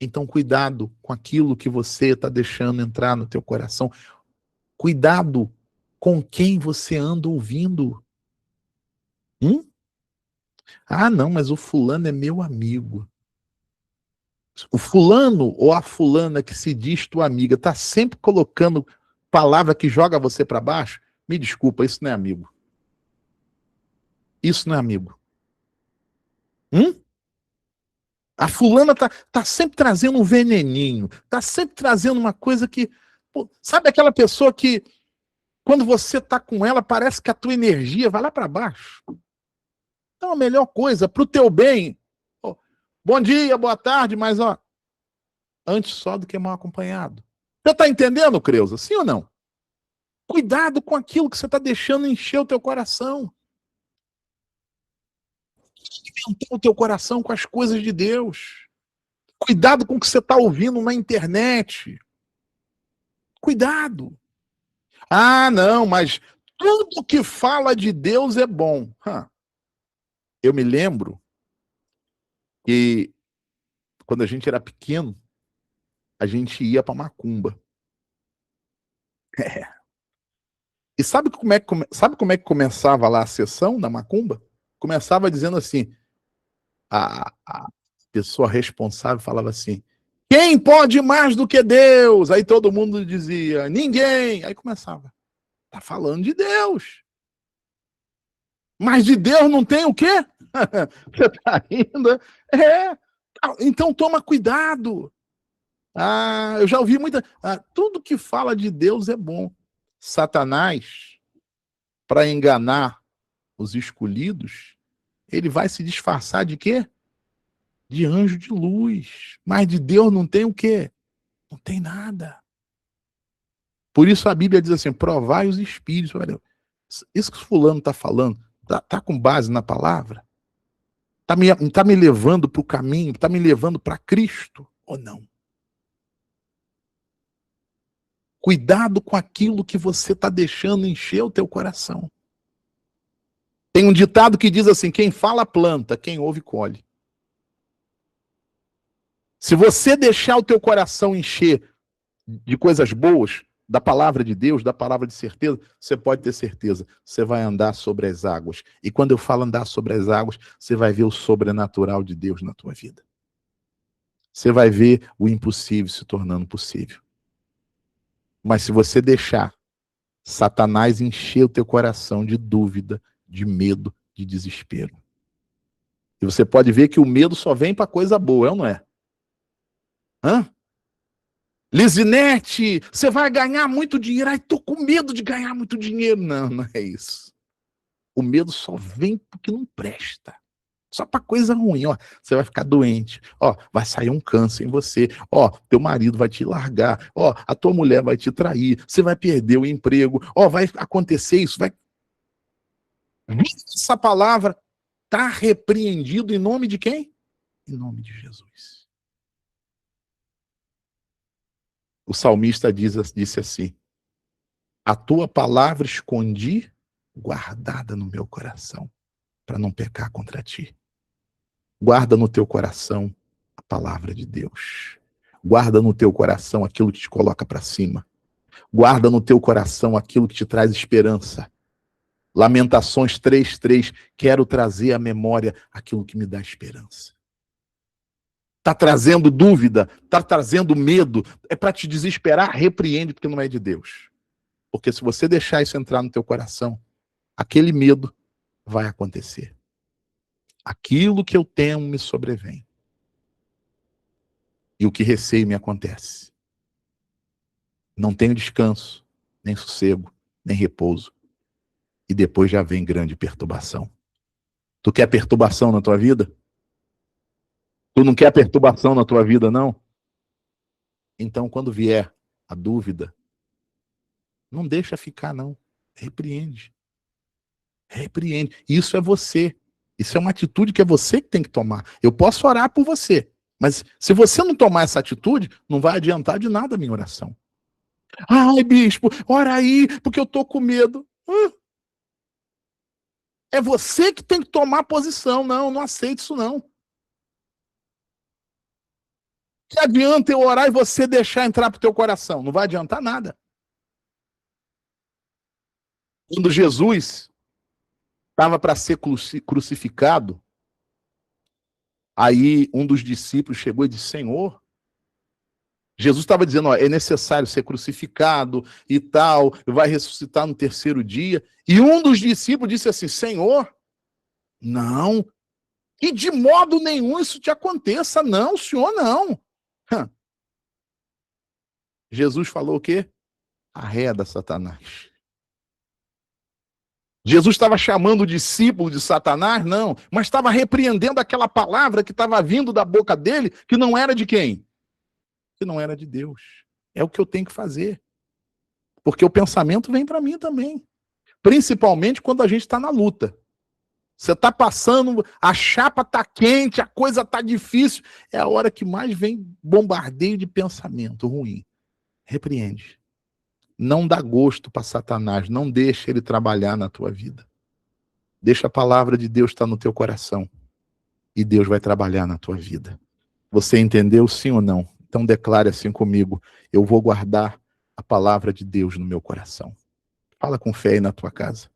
Então, cuidado com aquilo que você está deixando entrar no teu coração. Cuidado com quem você anda ouvindo. Ah, não, mas o fulano é meu amigo. O fulano ou a fulana que se diz tua amiga está sempre colocando palavra que joga você para baixo. Me desculpa, isso não é amigo. Isso não é amigo. A fulana tá sempre trazendo um veneninho, tá sempre trazendo uma coisa que... Pô, sabe aquela pessoa que, quando você tá com ela, parece que a tua energia vai lá para baixo? Então a melhor coisa, pro teu bem, ó, bom dia, boa tarde, mas ó, antes só do que mal acompanhado. Você tá entendendo, Creuza? Sim ou não? Cuidado com aquilo que você tá deixando encher o teu coração. Alimentar o teu coração com as coisas de Deus. Cuidado com o que você está ouvindo na internet. Cuidado. Ah, não, mas tudo que fala de Deus é bom. Eu me lembro que quando a gente era pequeno, a gente ia para macumba. E sabe como é que começava lá a sessão da macumba? Começava dizendo assim, a pessoa responsável falava assim: quem pode mais do que Deus? Aí todo mundo dizia: ninguém. Aí começava: tá falando de Deus. Mas de Deus não tem o quê? Você tá indo? Então toma cuidado. Eu já ouvi muita... tudo que fala de Deus é bom. Satanás, para enganar os escolhidos, ele vai se disfarçar de quê? De anjo de luz. Mas de Deus não tem o quê? Não tem nada. Por isso a Bíblia diz assim: provai os espíritos. Isso que o fulano está falando, tá com base na palavra? Tá me levando para o caminho? Tá me levando para Cristo ou não? Cuidado com aquilo que você está deixando encher o teu coração. Tem um ditado que diz assim: quem fala planta, quem ouve colhe. Se você deixar o teu coração encher de coisas boas, da palavra de Deus, da palavra de certeza, você pode ter certeza, você vai andar sobre as águas. E quando eu falo andar sobre as águas, você vai ver o sobrenatural de Deus na tua vida. você vai ver o impossível se tornando possível. Mas se você deixar Satanás encher o teu coração de dúvida, de medo, de desespero. E você pode ver que o medo só vem para coisa boa, é ou não é? Hã? Lisinete, você vai ganhar muito dinheiro. Ai, tô com medo de ganhar muito dinheiro. Não, não é isso. O medo só vem porque não presta. Só para coisa ruim, ó. Você vai ficar doente, ó, vai sair um câncer em você, ó, teu marido vai te largar, ó, a tua mulher vai te trair, você vai perder o emprego, ó, vai acontecer isso, vai. Essa palavra tá repreendido em nome de quem? Em nome de Jesus. O salmista disse assim: a tua palavra escondi, guardada no meu coração, para não pecar contra ti. Guarda no teu coração a palavra de Deus. Guarda no teu coração aquilo que te coloca para cima. Guarda no teu coração aquilo que te traz esperança. Lamentações 3:3, quero trazer à memória aquilo que me dá esperança. Está trazendo dúvida, está trazendo medo, é para te desesperar, repreende, porque não é de Deus. Porque se você deixar isso entrar no teu coração, aquele medo vai acontecer. Aquilo que eu temo me sobrevém. E o que receio me acontece. Não tenho descanso, nem sossego, nem repouso. E depois já vem grande perturbação. Tu quer perturbação na tua vida? Tu não quer perturbação na tua vida, não? Então, quando vier a dúvida, não deixa ficar, não. Repreende. Repreende. Isso é você. Isso é uma atitude que é você que tem que tomar. Eu posso orar por você, mas se você não tomar essa atitude, não vai adiantar de nada a minha oração. Ai, bispo, ora aí, porque eu tô com medo. É você que tem que tomar posição. Não, não aceito isso, não. Que adianta eu orar e você deixar entrar pro teu coração? Não vai adiantar nada. Quando Jesus estava para ser crucificado, aí um dos discípulos chegou e disse: Senhor, Jesus estava dizendo, ó, é necessário ser crucificado e tal, vai ressuscitar no terceiro dia. E um dos discípulos disse assim: Senhor, não, que de modo nenhum isso te aconteça. Não, senhor, não. Jesus falou o quê? Arreda, Satanás. Jesus estava chamando o discípulo de Satanás? Não, mas estava repreendendo aquela palavra que estava vindo da boca dele, que não era de quem? Que não era de Deus. É o que eu tenho que fazer. Porque o pensamento vem para mim também. Principalmente quando a gente está na luta. Você está passando, a chapa está quente, a coisa está difícil. É a hora que mais vem bombardeio de pensamento ruim. Repreende. Não dá gosto para Satanás, não deixa ele trabalhar na tua vida. Deixa a palavra de Deus estar no teu coração e Deus vai trabalhar na tua vida. Você entendeu, sim ou não? Então declare assim comigo: eu vou guardar a palavra de Deus no meu coração. Fala com fé aí na tua casa.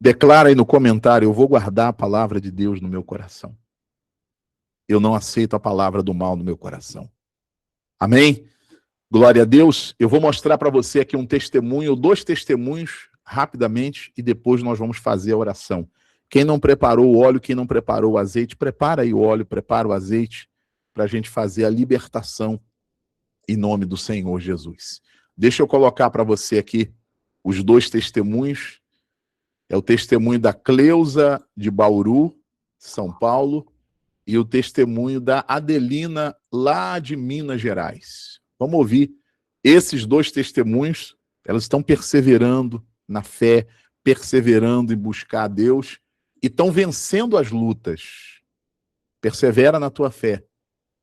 Declara aí no comentário: eu vou guardar a palavra de Deus no meu coração. Eu não aceito a palavra do mal no meu coração. Amém? Glória a Deus. Eu vou mostrar para você aqui um testemunho, 2 testemunhos, rapidamente, e depois nós vamos fazer a oração. Quem não preparou o óleo, quem não preparou o azeite, prepara aí o óleo, prepara o azeite, para a gente fazer a libertação em nome do Senhor Jesus. Deixa eu colocar para você aqui os 2 testemunhos. É o testemunho da Cleusa de Bauru, São Paulo, e o testemunho da Adelina, lá de Minas Gerais. Vamos ouvir esses 2 testemunhos. Elas estão perseverando na fé, perseverando em buscar a Deus e estão vencendo as lutas. Persevera na tua fé.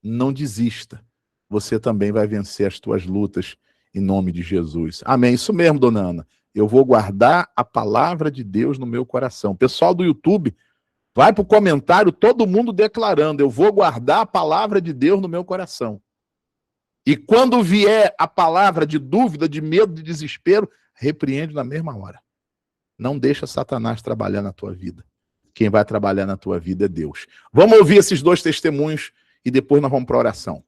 Não desista. Você também vai vencer as tuas lutas em nome de Jesus. Amém. Isso mesmo, dona Ana. Eu vou guardar a palavra de Deus no meu coração. Pessoal do YouTube, vai para o comentário, todo mundo declarando: eu vou guardar a palavra de Deus no meu coração. E quando vier a palavra de dúvida, de medo, de desespero, repreende na mesma hora. Não deixa Satanás trabalhar na tua vida. quem vai trabalhar na tua vida é Deus. Vamos ouvir esses 2 testemunhos e depois nós vamos para a oração.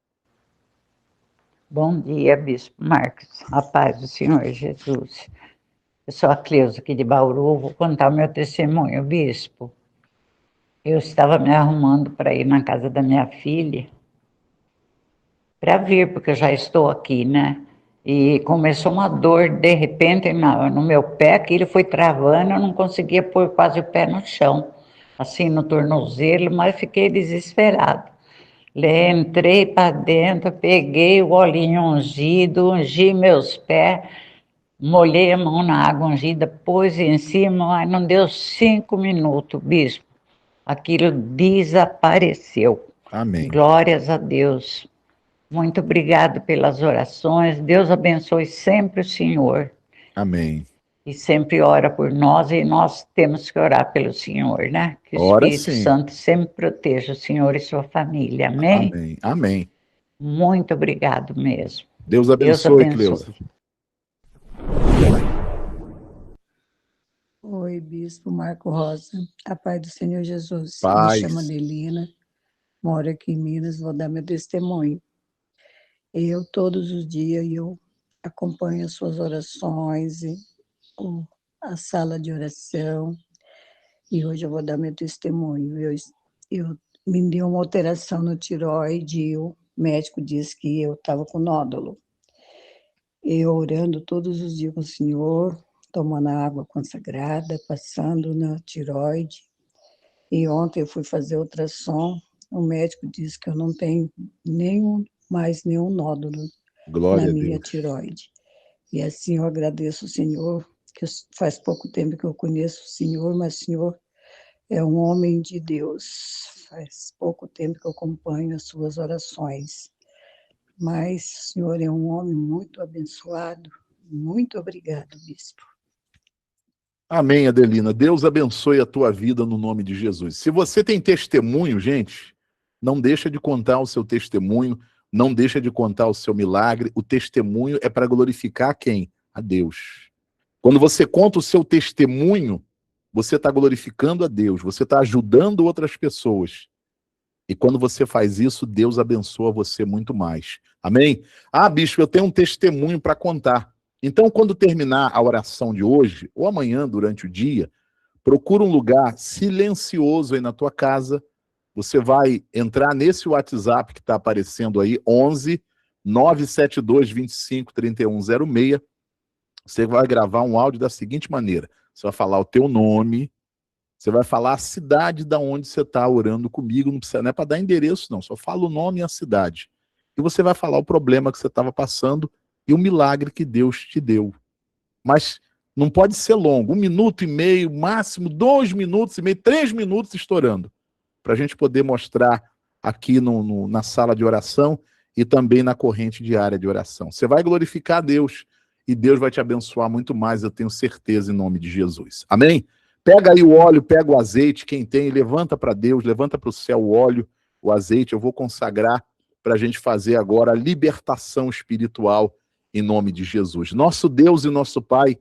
Bom dia, Bispo Marcos. A paz do Senhor Jesus. Eu sou a Cleusa aqui de Bauru, vou contar o meu testemunho, Bispo. Eu estava me arrumando para ir na casa da minha filha, para vir, porque eu já estou aqui, né? E começou uma dor, de repente, no meu pé, aquilo foi travando, eu não conseguia pôr quase o pé no chão, assim, no tornozelo, mas fiquei desesperada. Entrei para dentro, peguei o olhinho ungido, ungi meus pés, molhei a mão na água ungida, pus em cima, mas não deu 5 minutos, Bispo. Aquilo desapareceu. Amém. Glórias a Deus. Muito obrigado pelas orações. Deus abençoe sempre o Senhor. Amém. E sempre ora por nós, e nós temos que orar pelo Senhor, né? Que o Ora Espírito sim. Santo sempre proteja o Senhor e sua família. Amém? Amém. Amém. Muito obrigado mesmo. Deus Deus abençoe, abençoe. Cleusa. Oi, Bispo Marco Rosa, a paz do Senhor Jesus. Paz. Me chamo Adelina, moro aqui em Minas, vou dar meu testemunho. Eu, todos os dias, eu acompanho as suas orações, a sala de oração, e hoje eu vou dar meu testemunho. Me deu uma alteração no tireoide, e o médico disse que eu estava com nódulo. Eu orando todos os dias com o Senhor, tomando a água consagrada, passando na tireoide. E ontem eu fui fazer ultrassom, o médico disse que eu não tenho mais nenhum nódulo Glória na a minha Deus. tireoide. E assim eu agradeço o Senhor, que faz pouco tempo que eu conheço o Senhor, mas o Senhor é um homem de Deus. Faz pouco tempo que eu acompanho as suas orações. Mas o Senhor é um homem muito abençoado. Muito obrigado, Bispo. Amém, Adelina. Deus abençoe a tua vida no nome de Jesus. Se você tem testemunho, gente, não deixa de contar o seu testemunho, não deixa de contar o seu milagre. O testemunho é para glorificar quem? A Deus. Quando você conta o seu testemunho, você está glorificando a Deus, você está ajudando outras pessoas. E quando você faz isso, Deus abençoa você muito mais. Amém? Ah, bispo, eu tenho um testemunho para contar. Então, quando terminar a oração de hoje, ou amanhã, durante o dia, procura um lugar silencioso aí na tua casa. Você vai entrar nesse WhatsApp que está aparecendo aí, 11 972 25 3106. Você vai gravar um áudio da seguinte maneira. Você vai falar o teu nome, você vai falar a cidade da onde você está orando comigo, não é para dar endereço não, só fala o nome e a cidade. E você vai falar o problema que você estava passando e o milagre que Deus te deu. Mas não pode ser longo, 1 minuto e meio, máximo 2 minutos e meio, 3 minutos estourando, para a gente poder mostrar aqui na sala de oração e também na corrente diária de oração. Você vai glorificar a Deus e Deus vai te abençoar muito mais, eu tenho certeza, em nome de Jesus. Amém? Pega aí o óleo, pega o azeite, quem tem, levanta para Deus, levanta para o céu o óleo, o azeite, eu vou consagrar para a gente fazer agora a libertação espiritual em nome de Jesus. Nosso Deus e nosso Pai,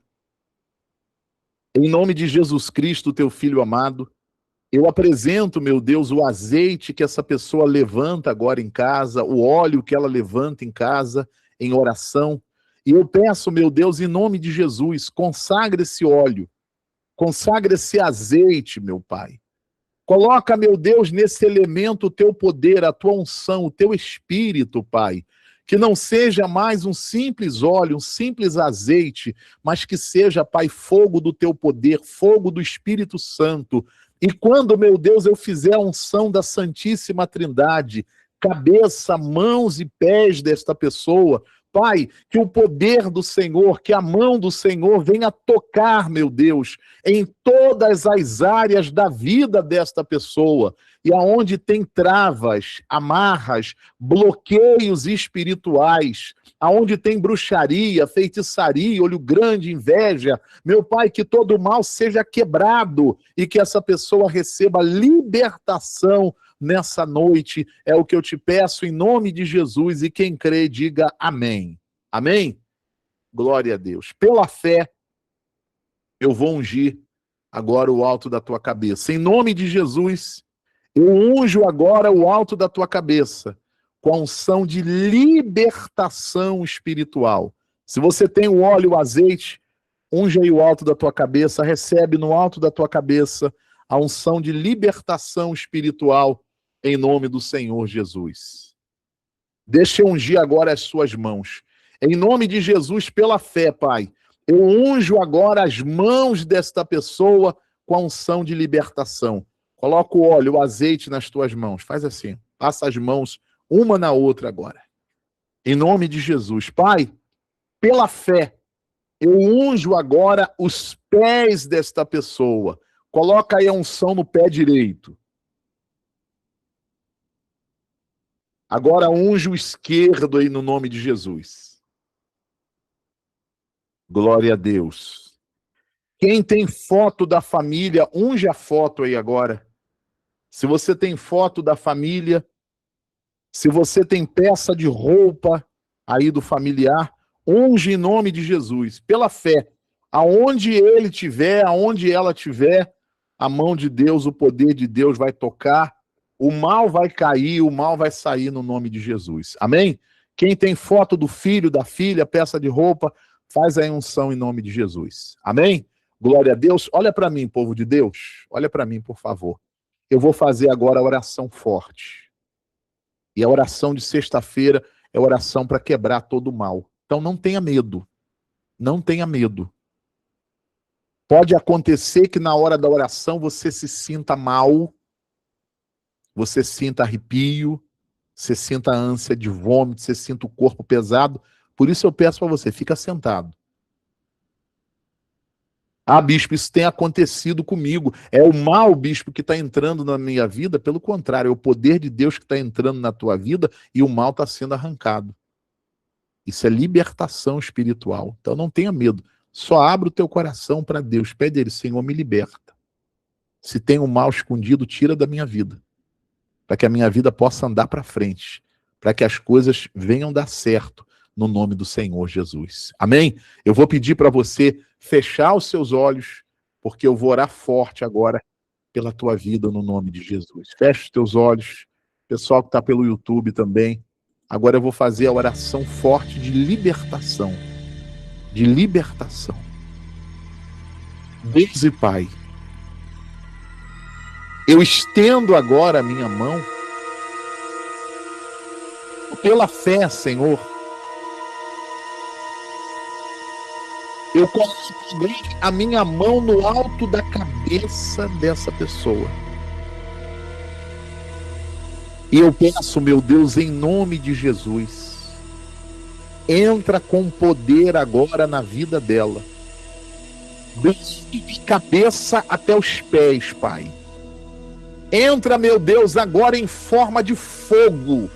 em nome de Jesus Cristo, teu Filho amado, eu apresento, meu Deus, o azeite que essa pessoa levanta agora em casa, o óleo que ela levanta em casa, em oração, e eu peço, meu Deus, em nome de Jesus, consagra esse óleo, consagra esse azeite, meu Pai. Coloca, meu Deus, nesse elemento o teu poder, a tua unção, o teu espírito, Pai. Que não seja mais um simples óleo, um simples azeite, mas que seja, Pai, fogo do teu poder, fogo do Espírito Santo. E quando, meu Deus, eu fizer a unção da Santíssima Trindade, cabeça, mãos e pés desta pessoa, Pai, que o poder do Senhor, que a mão do Senhor venha tocar, meu Deus, em todas as áreas da vida desta pessoa. E aonde tem travas, amarras, bloqueios espirituais, aonde tem bruxaria, feitiçaria, olho grande, inveja, meu Pai, que todo mal seja quebrado e que essa pessoa receba libertação nessa noite, é o que eu te peço em nome de Jesus, e quem crê diga amém. Amém? Glória a Deus. Pela fé, eu vou ungir agora o alto da tua cabeça. Em nome de Jesus, eu unjo agora o alto da tua cabeça com a unção de libertação espiritual. Se você tem o óleo e o azeite, unge aí o alto da tua cabeça, recebe no alto da tua cabeça a unção de libertação espiritual em nome do Senhor Jesus. Deixa eu ungir agora as suas mãos. Em nome de Jesus, pela fé, Pai, eu unjo agora as mãos desta pessoa com a unção de libertação. Coloca o óleo, o azeite nas tuas mãos. Faz assim, passa as mãos uma na outra agora. Em nome de Jesus. Pai, pela fé, eu unjo agora os pés desta pessoa. Coloca aí a unção no pé direito. Agora unge o esquerdo aí no nome de Jesus. Glória a Deus. Quem tem foto da família, unge a foto aí agora. Se você tem foto da família, se você tem peça de roupa aí do familiar, unge em nome de Jesus, pela fé. Aonde ele estiver, aonde ela estiver, a mão de Deus, o poder de Deus vai tocar, o mal vai cair, o mal vai sair no nome de Jesus. Amém? Quem tem foto do filho, da filha, peça de roupa, faz aí unção em nome de Jesus. Amém? Glória a Deus. Olha para mim, povo de Deus. Olha para mim, por favor. Eu vou fazer agora a oração forte. E a oração de sexta-feira é oração para quebrar todo o mal. Então não tenha medo. Não tenha medo. Pode acontecer que na hora da oração você se sinta mal, você sinta arrepio, você sinta ânsia de vômito, você sinta o corpo pesado. Por isso eu peço para você, fica sentado. Ah, bispo, isso tem acontecido comigo. É o mal, bispo, que está entrando na minha vida? Pelo contrário, é o poder de Deus que está entrando na tua vida e o mal está sendo arrancado. Isso é libertação espiritual. Então não tenha medo. Só abra o teu coração para Deus. Pede a Ele, Senhor, me liberta. Se tem um mal escondido, tira da minha vida. Para que a minha vida possa andar para frente. Para que as coisas venham dar certo no nome do Senhor Jesus. Amém? Eu vou pedir para você fechar os seus olhos, porque eu vou orar forte agora pela tua vida no nome de Jesus. Fecha os teus olhos. Pessoal que está pelo YouTube também. Agora eu vou fazer a oração forte de libertação. De libertação. Deus e Pai, eu estendo agora a minha mão pela fé, Senhor. Eu coloco a minha mão no alto da cabeça dessa pessoa. E eu peço, meu Deus, em nome de Jesus, entra com poder agora na vida dela. De cabeça até os pés, Pai. Entra, meu Deus, agora em forma de fogo,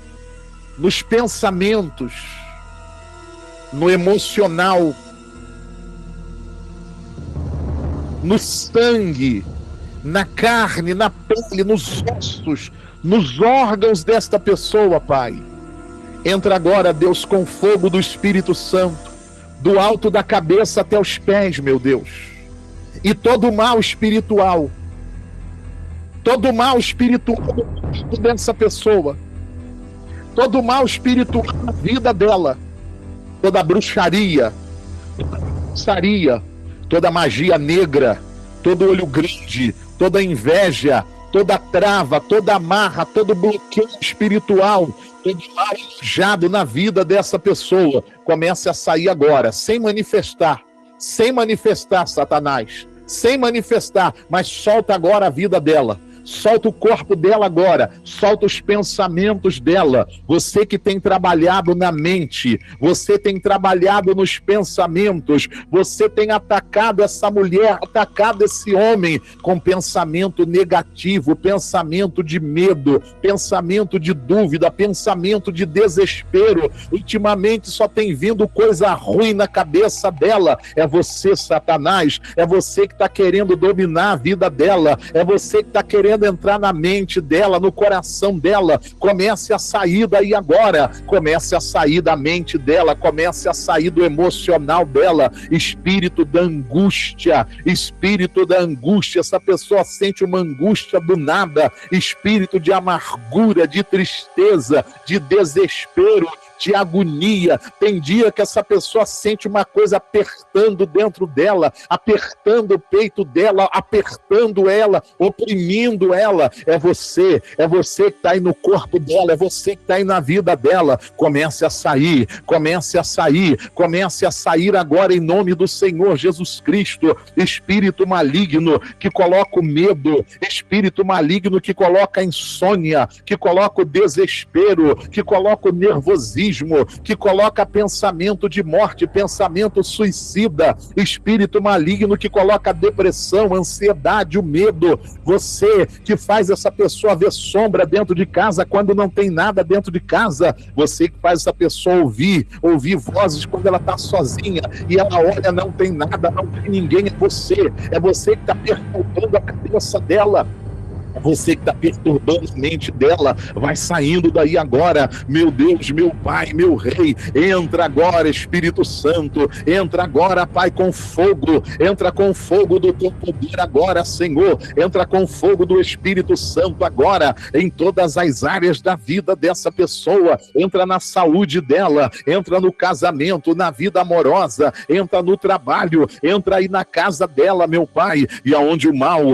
nos pensamentos, no emocional, no sangue, na carne, na pele, nos ossos, nos órgãos desta pessoa, Pai. Entra agora, Deus, com fogo do Espírito Santo, do alto da cabeça até os pés, meu Deus. E todo mal espiritual dessa pessoa, todo mal espiritual na vida dela, toda bruxaria, toda magia negra, todo olho grande, toda inveja, toda trava, toda amarra, todo bloqueio espiritual, todo mal alojado na vida dessa pessoa, comece a sair agora, sem manifestar, Satanás, sem manifestar, mas solta agora a vida dela. Solta o corpo dela agora, solta os pensamentos dela. Você que tem trabalhado na mente, você tem trabalhado nos pensamentos, você tem atacado essa mulher, atacado esse homem com pensamento negativo, pensamento de medo, pensamento de dúvida, pensamento de desespero. Ultimamente só tem vindo coisa ruim na cabeça dela. É você, Satanás, é você que está querendo dominar a vida dela, é você que está querendo querendo entrar na mente dela, no coração dela, comece a sair daí agora, comece a sair da mente dela, comece a sair do emocional dela, espírito da angústia, essa pessoa sente uma angústia do nada, espírito de amargura, de tristeza, de desespero, de agonia. Tem dia que essa pessoa sente uma coisa apertando dentro dela, apertando o peito dela, apertando ela, oprimindo ela. É você que está aí no corpo dela, é você que está aí na vida dela. Comece a sair, comece a sair, comece a sair agora em nome do Senhor Jesus Cristo. Espírito maligno que coloca o medo, espírito maligno que coloca a insônia, que coloca o desespero, que coloca o nervosismo, que coloca pensamento de morte, pensamento suicida, espírito maligno que coloca a depressão, a ansiedade, o medo. Você que faz essa pessoa ver sombra dentro de casa quando não tem nada dentro de casa, você que faz essa pessoa ouvir vozes quando ela está sozinha e ela olha, não tem nada, não tem ninguém, é você que está perturbando a cabeça dela. É você que está perturbando a mente dela. Vai saindo daí agora, meu Deus, meu Pai, meu Rei. Entra agora, Espírito Santo. Entra agora, Pai, com fogo. Entra com fogo do teu poder agora, Senhor. Entra com fogo do Espírito Santo agora, em todas as áreas da vida dessa pessoa. Entra na saúde dela, entra no casamento, na vida amorosa, entra no trabalho, entra aí na casa dela, meu Pai. E aonde o mal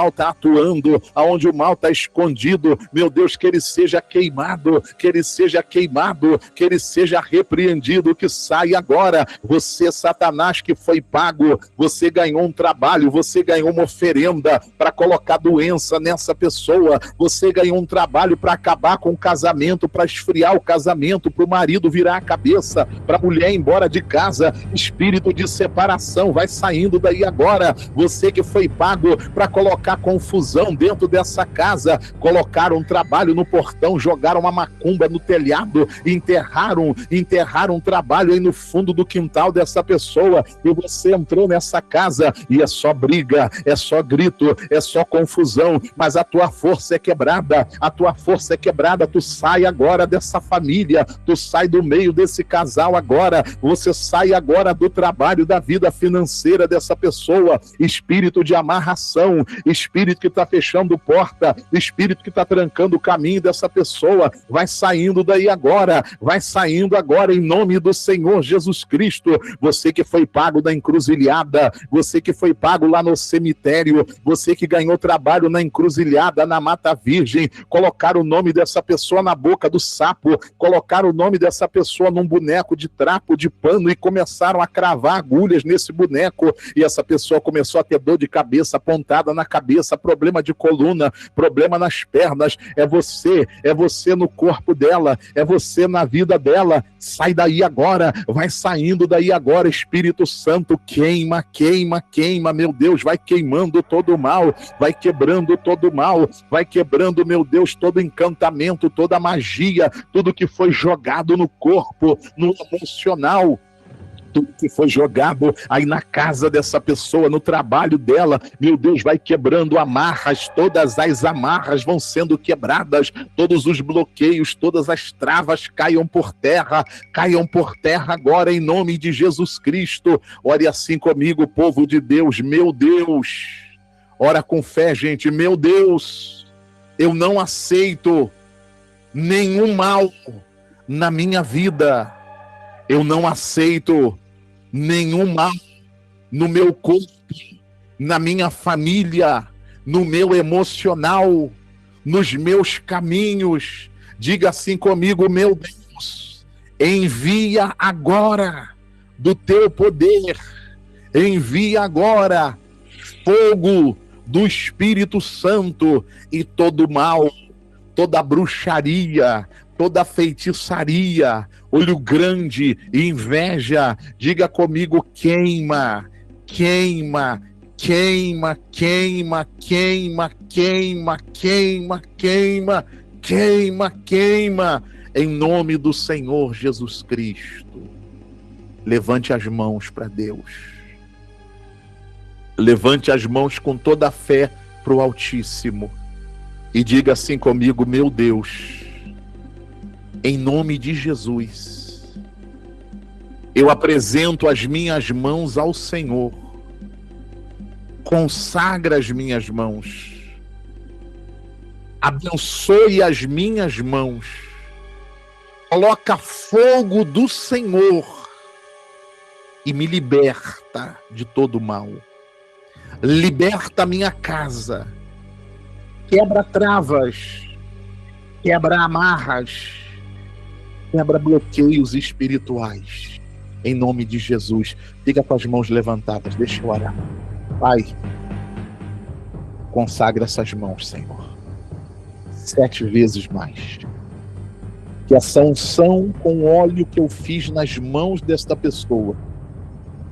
está atuando, aonde o mal está escondido, meu Deus, que ele seja queimado, que ele seja repreendido, que saia agora. Você, Satanás, que foi pago, você ganhou um trabalho, você ganhou uma oferenda para colocar doença nessa pessoa, você ganhou um trabalho para acabar com o casamento, para esfriar o casamento, para o marido virar a cabeça, para a mulher ir embora de casa. Espírito de separação, vai saindo daí agora. Você que foi pago para colocar confusão dentro dessa casa, colocaram um trabalho no portão, jogaram uma macumba no telhado, enterraram um trabalho aí no fundo do quintal dessa pessoa, e você entrou nessa casa e é só briga, é só grito, é só confusão, mas a tua força é quebrada, tu sai agora dessa família, tu sai do meio desse casal agora, você sai agora do trabalho, da vida financeira dessa pessoa. Espírito de amarração, espírito que está fechando porta, espírito que está trancando o caminho dessa pessoa, vai saindo daí agora, em nome do Senhor Jesus Cristo. Você que foi pago na encruzilhada, você que foi pago lá no cemitério, você que ganhou trabalho na encruzilhada, na Mata Virgem, colocaram o nome dessa pessoa na boca do sapo, colocaram o nome dessa pessoa num boneco de trapo, de pano, e começaram a cravar agulhas nesse boneco, e essa pessoa começou a ter dor de cabeça, pontada na cabeça, problema de coluna, problema nas pernas. É você no corpo dela, é você na vida dela. Sai daí agora, vai saindo daí agora. Espírito Santo, queima, meu Deus, vai queimando todo o mal, vai quebrando todo o mal, vai quebrando, meu Deus, todo encantamento, toda magia, tudo que foi jogado no corpo, no emocional, tudo que foi jogado aí na casa dessa pessoa, no trabalho dela, meu Deus, vai quebrando amarras, todas as amarras vão sendo quebradas, todos os bloqueios, todas as travas caiam por terra agora, em nome de Jesus Cristo. Ore assim comigo, povo de Deus. Meu Deus, ora com fé, gente. Meu Deus, eu não aceito nenhum mal na minha vida, eu não aceito nenhum mal no meu corpo, na minha família, no meu emocional, nos meus caminhos. Diga assim comigo: meu Deus, envia agora do teu poder, envia agora fogo do Espírito Santo, e todo mal, toda bruxaria, toda feitiçaria, olho grande, inveja, diga comigo: queima, queima, queima, queima, queima, queima, queima, queima, queima, queima, em nome do Senhor Jesus Cristo. Levante as mãos para Deus. Levante as mãos com toda a fé para o Altíssimo. E diga assim comigo: meu Deus, em nome de Jesus, eu apresento as minhas mãos ao Senhor. Consagra as minhas mãos. Abençoe as minhas mãos. Coloca fogo do Senhor e me liberta de todo mal. Liberta a minha casa. Quebra travas. Quebra amarras. Quebra bloqueios espirituais. Em nome de Jesus. Fica com as mãos levantadas. Deixa eu orar. Pai, consagra essas mãos, Senhor. 7 vezes mais. Que essa unção com óleo que eu fiz nas mãos desta pessoa,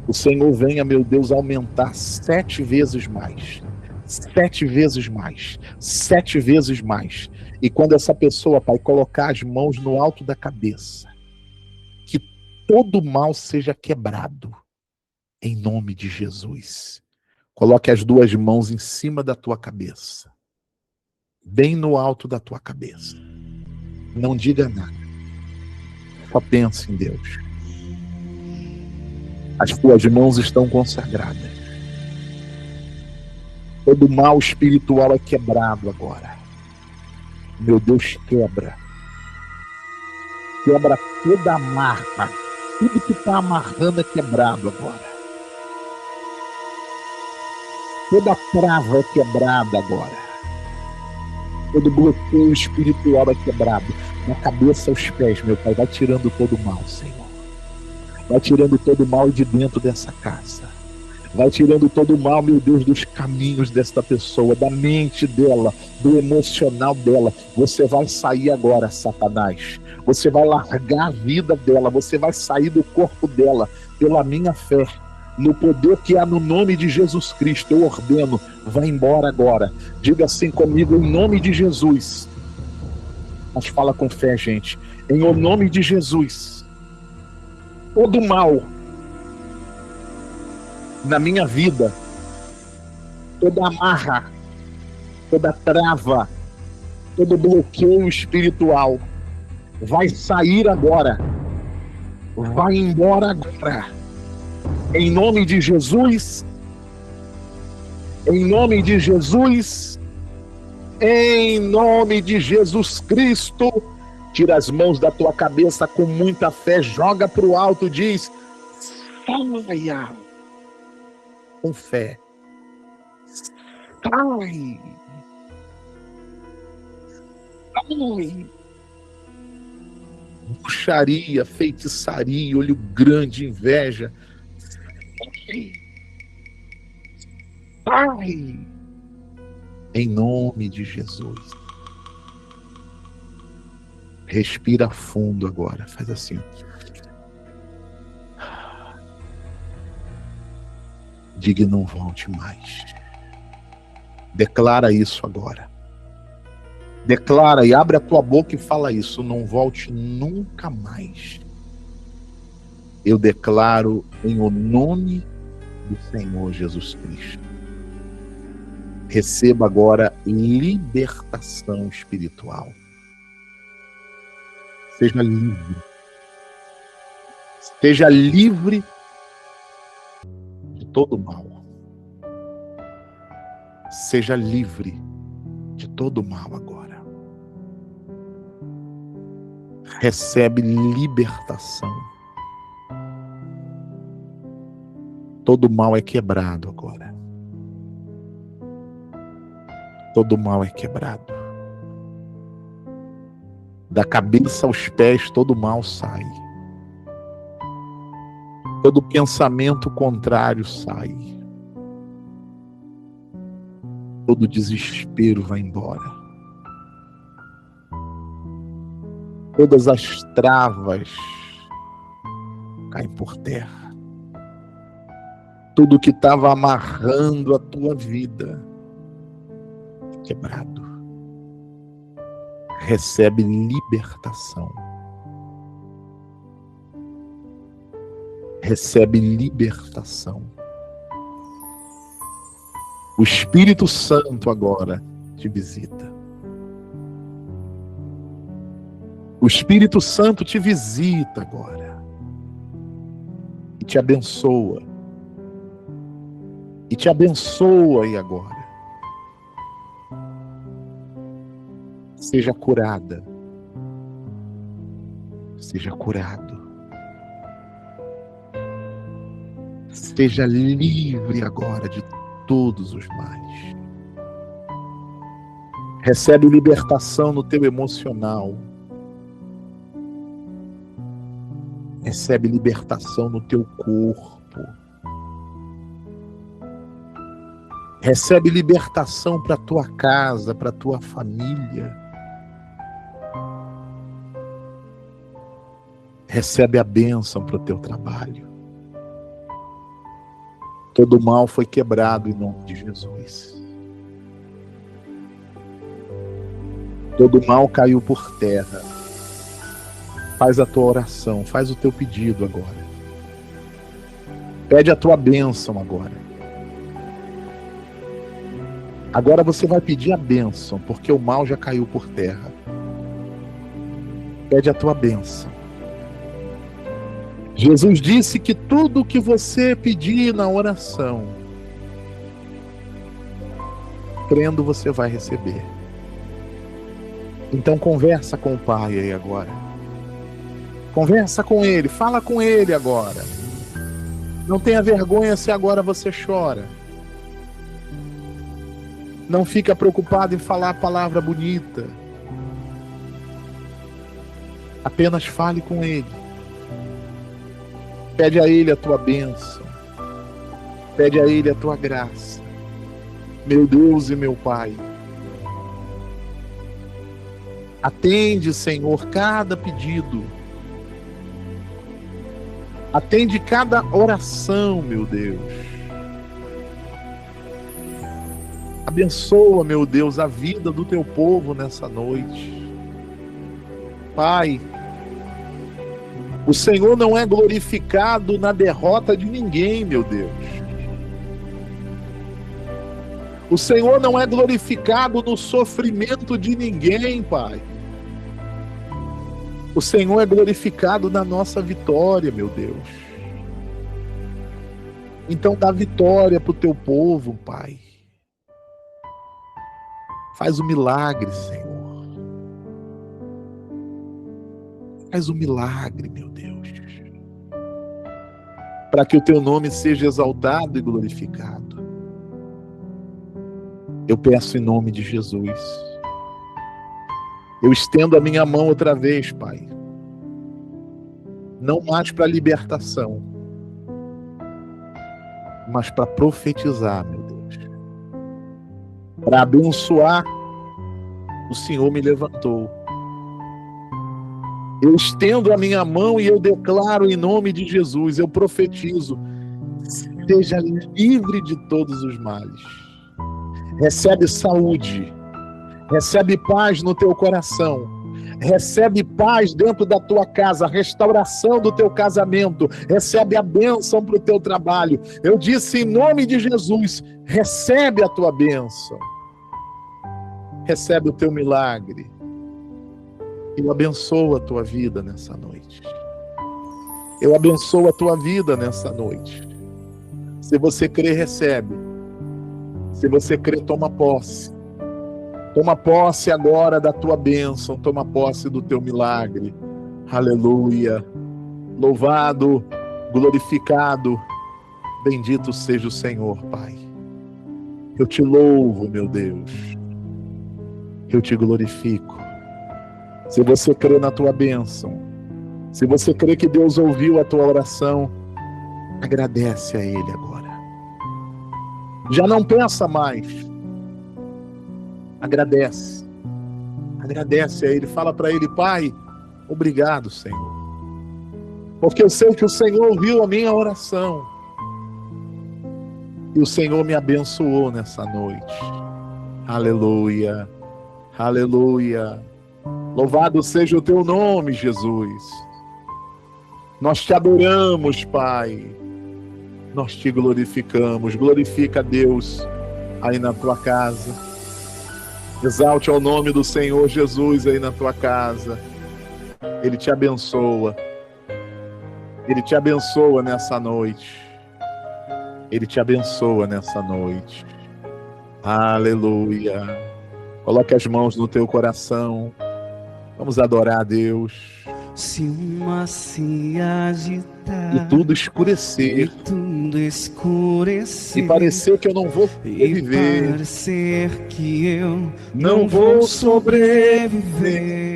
o Senhor venha, meu Deus, aumentar 7 vezes mais. 7 vezes mais. 7 vezes mais. E quando essa pessoa, Pai, colocar as mãos no alto da cabeça, que todo mal seja quebrado. Em nome de Jesus. Coloque as 2 mãos em cima da tua cabeça. Bem no alto da tua cabeça. Não diga nada. Só pense em Deus. As tuas mãos estão consagradas. Todo mal espiritual é quebrado agora. Meu Deus, quebra. Quebra toda amarra. Tudo que está amarrando é quebrado agora. Toda trava é quebrada agora. Todo bloqueio espiritual é quebrado. Da cabeça aos pés, meu Pai, vai tirando todo o mal, Senhor. Vai tirando todo o mal de dentro dessa casa. Vai tirando todo o mal, meu Deus, dos caminhos desta pessoa, da mente dela, do emocional dela. Você vai sair agora, Satanás. Você vai largar a vida dela. Você vai sair do corpo dela pela minha fé. No poder que há no nome de Jesus Cristo, eu ordeno, vai embora agora. Diga assim comigo, em nome de Jesus. Mas fala com fé, gente. Em o nome de Jesus, todo mal na minha vida, toda amarra, toda trava, todo bloqueio espiritual, vai sair agora. Vai embora agora. Em nome de Jesus, em nome de Jesus, em nome de Jesus Cristo, tira as mãos da tua cabeça com muita fé, joga para o alto, diz, saia, com fé, sai, sai. Bruxaria, feitiçaria, olho grande, inveja, sai, em nome de Jesus. Respira fundo agora, faz assim. Diga, não volte mais. Declara isso agora. Declara e abre a tua boca e fala isso. Não volte nunca mais. Eu declaro em o nome do Senhor Jesus Cristo. Receba agora libertação espiritual. Seja livre. Seja livre de todo mal. Seja livre de todo mal agora. Recebe libertação. Todo mal é quebrado agora. Todo mal é quebrado. Da cabeça aos pés, todo mal sai. Todo pensamento contrário sai. Todo desespero vai embora. Todas as travas caem por terra. Tudo que estava amarrando a tua vida é quebrado. Recebe libertação. Recebe libertação. O Espírito Santo agora te visita. O Espírito Santo te visita agora e te abençoa. E te abençoa aí agora. Seja curada. Seja curado. Seja livre agora de todos os males. Recebe libertação no teu emocional. Recebe libertação no teu corpo. Recebe libertação para a tua casa, para a tua família. Recebe a bênção para o teu trabalho. Todo mal foi quebrado em nome de Jesus. Todo mal caiu por terra. Faz a tua oração, faz o teu pedido agora. Pede a tua bênção agora. Agora você vai pedir a bênção, porque o mal já caiu por terra. Pede a tua bênção. Jesus disse que tudo o que você pedir na oração, crendo, você vai receber. Então conversa com o Pai aí agora. Conversa com Ele, fala com Ele agora. Não tenha vergonha se agora você chora. Não fica preocupado em falar a palavra bonita. Apenas fale com Ele. Pede a Ele a tua bênção. Pede a Ele a tua graça. Meu Deus e meu Pai. Atende, Senhor, cada pedido. Atende cada oração, meu Deus. Abençoa, meu Deus, a vida do teu povo nessa noite. Pai, o Senhor não é glorificado na derrota de ninguém, meu Deus. O Senhor não é glorificado no sofrimento de ninguém, Pai. O Senhor é glorificado na nossa vitória, meu Deus. Então dá vitória para o teu povo, Pai. Faz um milagre, Senhor. Faz um milagre, meu Deus. Para que o teu nome seja exaltado e glorificado. Eu peço em nome de Jesus. Eu estendo a minha mão outra vez, Pai. Não mais para libertação, mas para profetizar, meu Deus. Para abençoar, o Senhor me levantou. Eu estendo a minha mão e eu declaro em nome de Jesus, eu profetizo, seja livre de todos os males. Recebe saúde, recebe paz no teu coração, recebe paz dentro da tua casa, restauração do teu casamento, recebe a bênção para o teu trabalho. Eu disse em nome de Jesus, recebe a tua bênção, recebe o teu milagre. Eu abençoo a tua vida nessa noite. Eu abençoo a tua vida nessa noite. Se você crê, recebe. Se você crê, toma posse. Toma posse agora da tua bênção. Toma posse do teu milagre. Aleluia. Louvado, glorificado, bendito seja o Senhor, Pai. Eu te louvo, meu Deus. Eu te glorifico. Se você crê na tua bênção, se você crê que Deus ouviu a tua oração, agradece a Ele agora. Já não pensa mais. Agradece. Agradece a Ele. Fala para Ele, Pai, obrigado, Senhor. Porque eu sei que o Senhor ouviu a minha oração. E o Senhor me abençoou nessa noite. Aleluia. Aleluia. Louvado seja o teu nome, Jesus. Nós te adoramos, Pai. Nós te glorificamos. Glorifica a Deus aí na tua casa. Exalte ao nome do Senhor Jesus aí na tua casa. Ele te abençoa. Ele te abençoa nessa noite. Ele te abençoa nessa noite. Aleluia. Coloque as mãos no teu coração. Vamos adorar a Deus. Se o mar se agitar E tudo escurecer. E parecer que eu não vou sobreviver. E parecer que eu Não vou sobreviver.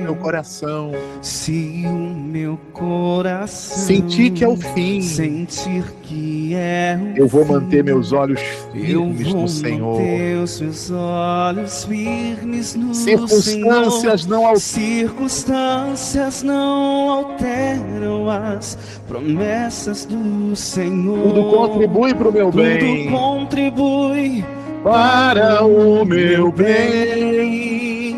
Meu coração. Se o meu coração Sentir que é o fim. sentir que é o Eu vou fim, manter meus olhos eu firmes vou no Senhor. manter os meus olhos firmes no Circunstâncias Senhor. não alteram. Circunstâncias não alteram as promessas do Senhor. Tudo contribui para o meu bem. Tudo contribui Para o meu bem.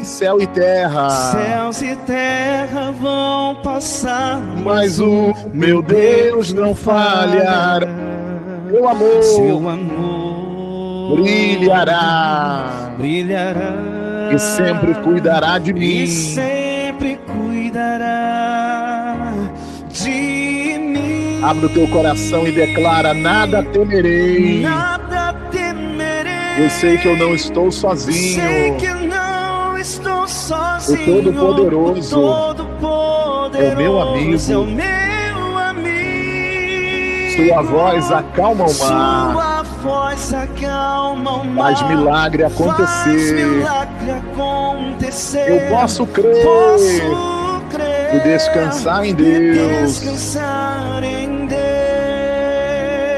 Céu e terra. Céus e terra vão passar, Mas o meu Deus não falhará. Meu amor Seu amor brilhará. brilhará E sempre cuidará de mim. E sempre cuidará de mim. Abre o teu coração e declara: nada temerei. Nada temerei. Eu sei que eu não estou sozinho. Sei que não estou sozinho. O Todo-Poderoso Todo-Poderoso é o meu amigo. É o meu amigo. Sua voz acalma o mar. Sua voz acalma o mar. Faz milagre acontecer. Faz milagre acontecer. Eu posso crer. Posso crer. E descansar em E Deus. descansar em Deus.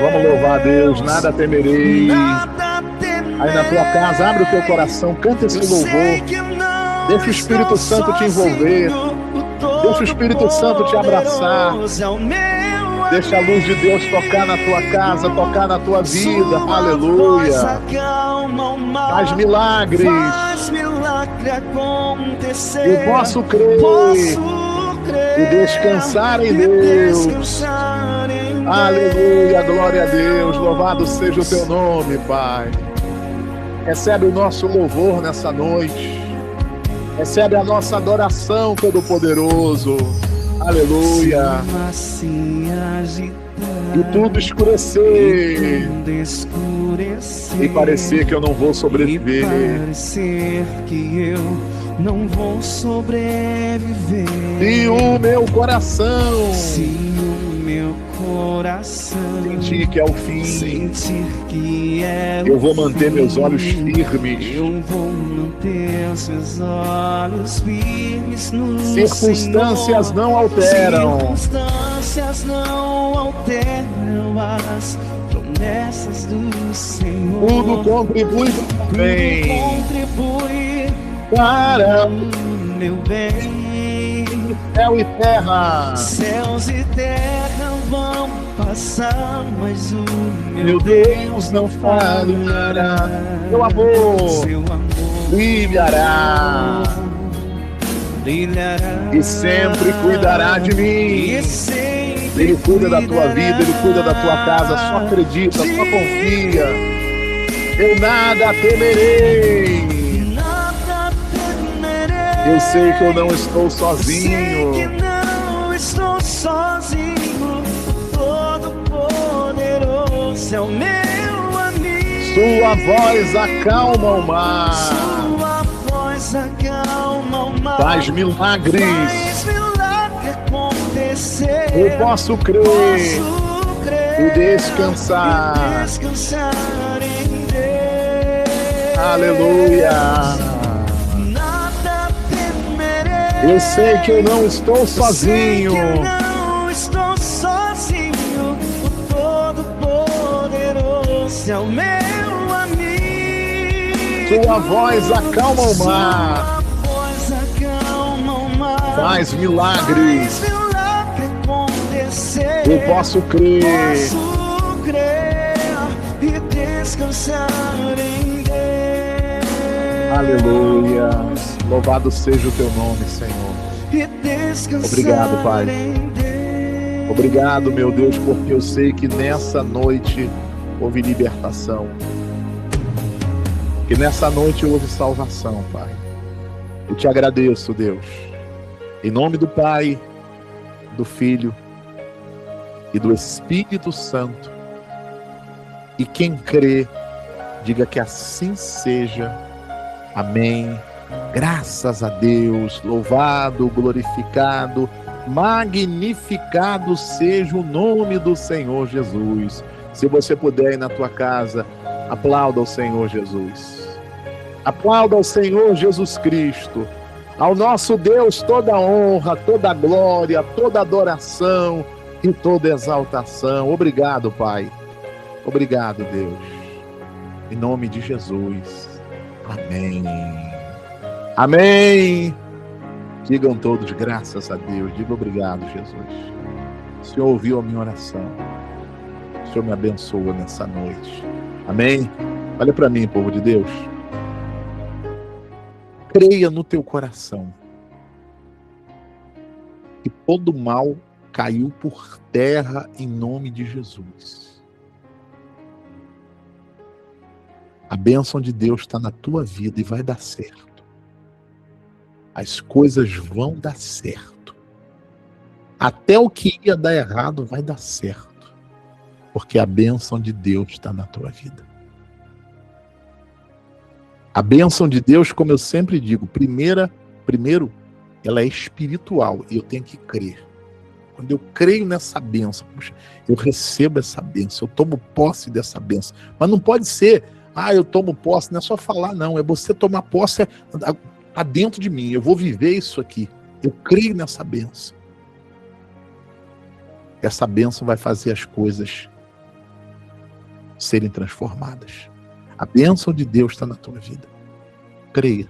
Vamos louvar a Deus. Nada temerei. Nada temerei. Aí na tua casa, abre o teu coração, canta esse louvor. Deixa o Espírito Santo te envolver. Deixa o Espírito Santo te abraçar. Deixa a luz de Deus tocar na tua casa, tocar na tua vida. Aleluia. Faz milagres. Eu posso crer e descansar em Deus. Aleluia, glória a Deus. Louvado seja o teu nome, Pai. Recebe o nosso louvor nessa noite. Recebe a nossa adoração, Todo-Poderoso. Aleluia. E tudo escurecer. E parecer que eu não vou sobreviver. E parecer que eu não vou sobreviver. E o meu coração. Se o meu coração sentir que é o fim. Sentir que é eu vou manter meus olhos firmes. Eu vou manter os meus olhos firmes no Circunstâncias Senhor. Não alteram. Circunstâncias não alteram as promessas do Senhor. Tudo contribui para o bem. Tudo contribui para o meu bem. Céu e terra. Céus e terra vão passar, mas o meu Deus não falhará. Meu amor, seu amor brilhará. Brilhará. E sempre cuidará de mim. E sempre Ele cuida da tua vida, Ele cuida da tua casa. Só acredita, só confia. Eu nada temerei. Eu sei que eu não estou sozinho. Sei que não estou sozinho. Todo-Poderoso é o meu amigo. Sua voz acalma o mar. Sua voz acalma o mar. Faz milagres. Faz milagre acontecer. Eu posso crer. E descansar. E descansar em Deus. Aleluia. Eu sei que eu não estou sozinho. Eu não estou sozinho. O Todo-Poderoso é o meu amigo. Sua voz acalma o mar. Sua voz acalma o mar. Faz milagres. Faz milagre acontecer. Eu posso crer. Posso crer e descansar em Deus. Aleluia. Louvado seja o teu nome, Senhor. Obrigado, Pai. Obrigado, meu Deus, porque eu sei que nessa noite houve libertação. Que nessa noite houve salvação, Pai. Eu te agradeço, Deus. Em nome do Pai, do Filho e do Espírito Santo. E quem crê, diga que assim seja. Amém. Graças a Deus. Louvado, glorificado, magnificado seja o nome do Senhor Jesus. Se você puder ir na tua casa, aplauda ao Senhor Jesus. Aplauda ao Senhor Jesus Cristo. Ao nosso Deus toda honra, toda glória, toda adoração e toda exaltação. Obrigado, Pai. Obrigado, Deus. Em nome de Jesus. Amém. Amém. Digam todos graças a Deus. Diga obrigado, Jesus. O Senhor ouviu a minha oração. O Senhor me abençoa nessa noite. Amém. Olha para mim, povo de Deus. Creia no teu coração que todo mal caiu por terra em nome de Jesus. A bênção de Deus está na tua vida e vai dar certo. As coisas vão dar certo. Até o que ia dar errado vai dar certo. Porque a bênção de Deus está na tua vida. A bênção de Deus, como eu sempre digo, primeiro, ela é espiritual e eu tenho que crer. Quando eu creio nessa bênção, puxa, eu recebo essa bênção, eu tomo posse dessa bênção. Mas não pode ser, eu tomo posse, não é só falar, não. É você tomar posse, está dentro de mim, eu vou viver isso aqui. Eu creio nessa bênção. Essa bênção vai fazer as coisas serem transformadas. A bênção de Deus está na tua vida. Creia.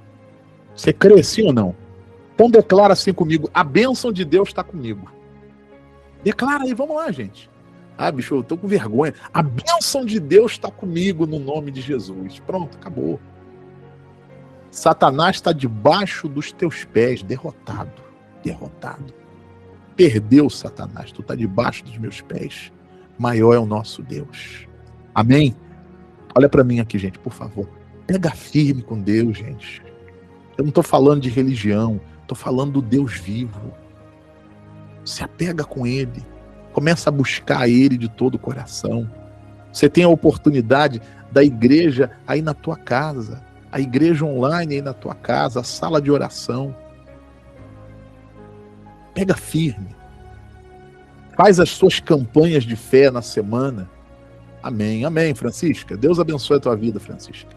Você crê sim ou não? Então declara assim comigo. A bênção de Deus está comigo. Declara aí, vamos lá, gente. Bicho, eu estou com vergonha. A bênção de Deus está comigo no nome de Jesus. Pronto, acabou. Satanás está debaixo dos teus pés, derrotado. Derrotado. Perdeu, Satanás. Tu está debaixo dos meus pés. Maior é o nosso Deus. Amém? Olha para mim aqui, gente, por favor. Pega firme com Deus, gente. Eu não estou falando de religião. Estou falando do Deus vivo. Se apega com Ele. Começa a buscar Ele de todo o coração. Você tem a oportunidade da igreja aí na tua casa. A igreja online aí na tua casa. A sala de oração. Pega firme. Faz as suas campanhas de fé na semana. Amém, amém, Francisca. Deus abençoe a tua vida, Francisca.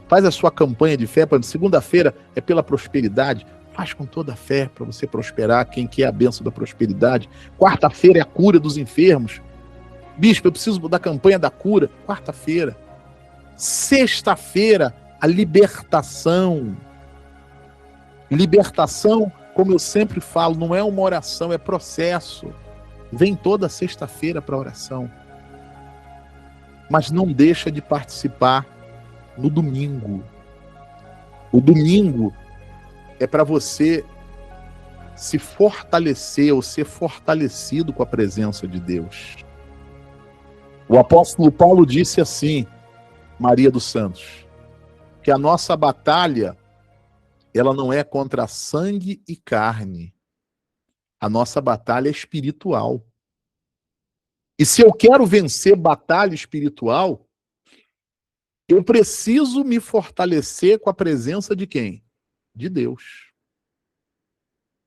Faz a sua campanha de fé. Segunda-feira é pela prosperidade. Faz com toda a fé para você prosperar. Quem quer a bênção da prosperidade. Quarta-feira é a cura dos enfermos. Bispo, eu preciso da campanha da cura. Quarta-feira. Sexta-feira, a libertação. Libertação, como eu sempre falo, não é uma oração, é processo. Vem toda sexta-feira para a oração. Mas não deixa de participar no domingo. O domingo é para você se fortalecer ou ser fortalecido com a presença de Deus. O apóstolo Paulo disse assim, Maria dos Santos, que a nossa batalha, ela não é contra sangue e carne. A nossa batalha é espiritual. E se eu quero vencer batalha espiritual, eu preciso me fortalecer com a presença de quem? De Deus.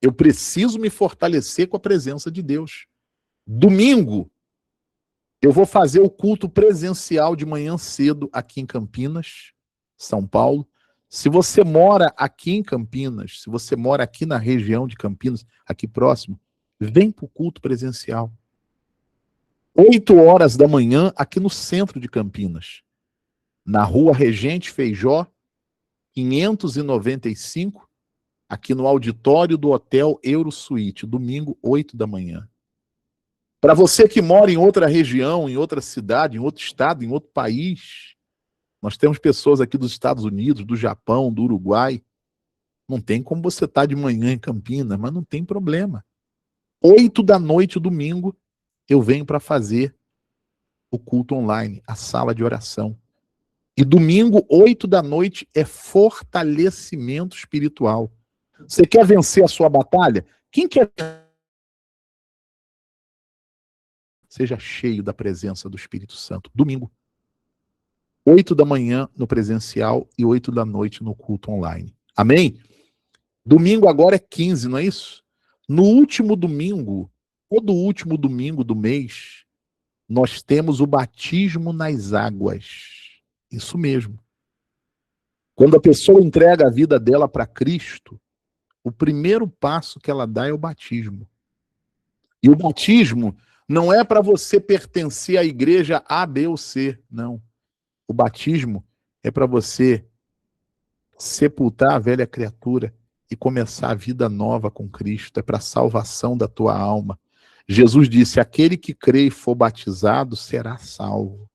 Eu preciso me fortalecer com a presença de Deus. Domingo, eu vou fazer o culto presencial de manhã cedo aqui em Campinas, São Paulo. Se você mora aqui em Campinas, se você mora aqui na região de Campinas, aqui próximo, vem para o culto presencial. 8h da manhã, aqui no centro de Campinas, na rua Regente Feijó, 595, aqui no auditório do Hotel Eurosuite, domingo, 8 da manhã. Para você que mora em outra região, em outra cidade, em outro estado, em outro país, nós temos pessoas aqui dos Estados Unidos, do Japão, do Uruguai. Não tem como você estar de manhã em Campinas, mas não tem problema. 8 da noite, domingo, eu venho para fazer o culto online, a sala de oração. E domingo, 8 da noite, é fortalecimento espiritual. Você quer vencer a sua batalha? Quem quer seja cheio da presença do Espírito Santo? Domingo, 8 da manhã no presencial e 8 da noite no culto online. Amém? Domingo agora é 15, não é isso? No último domingo, todo último domingo do mês, nós temos o batismo nas águas. Isso mesmo. Quando a pessoa entrega a vida dela para Cristo, o primeiro passo que ela dá é o batismo. E o batismo não é para você pertencer à igreja A, B ou C, não. O batismo é para você sepultar a velha criatura e começar a vida nova com Cristo. É para a salvação da tua alma. Jesus disse, aquele que crê e for batizado será salvo.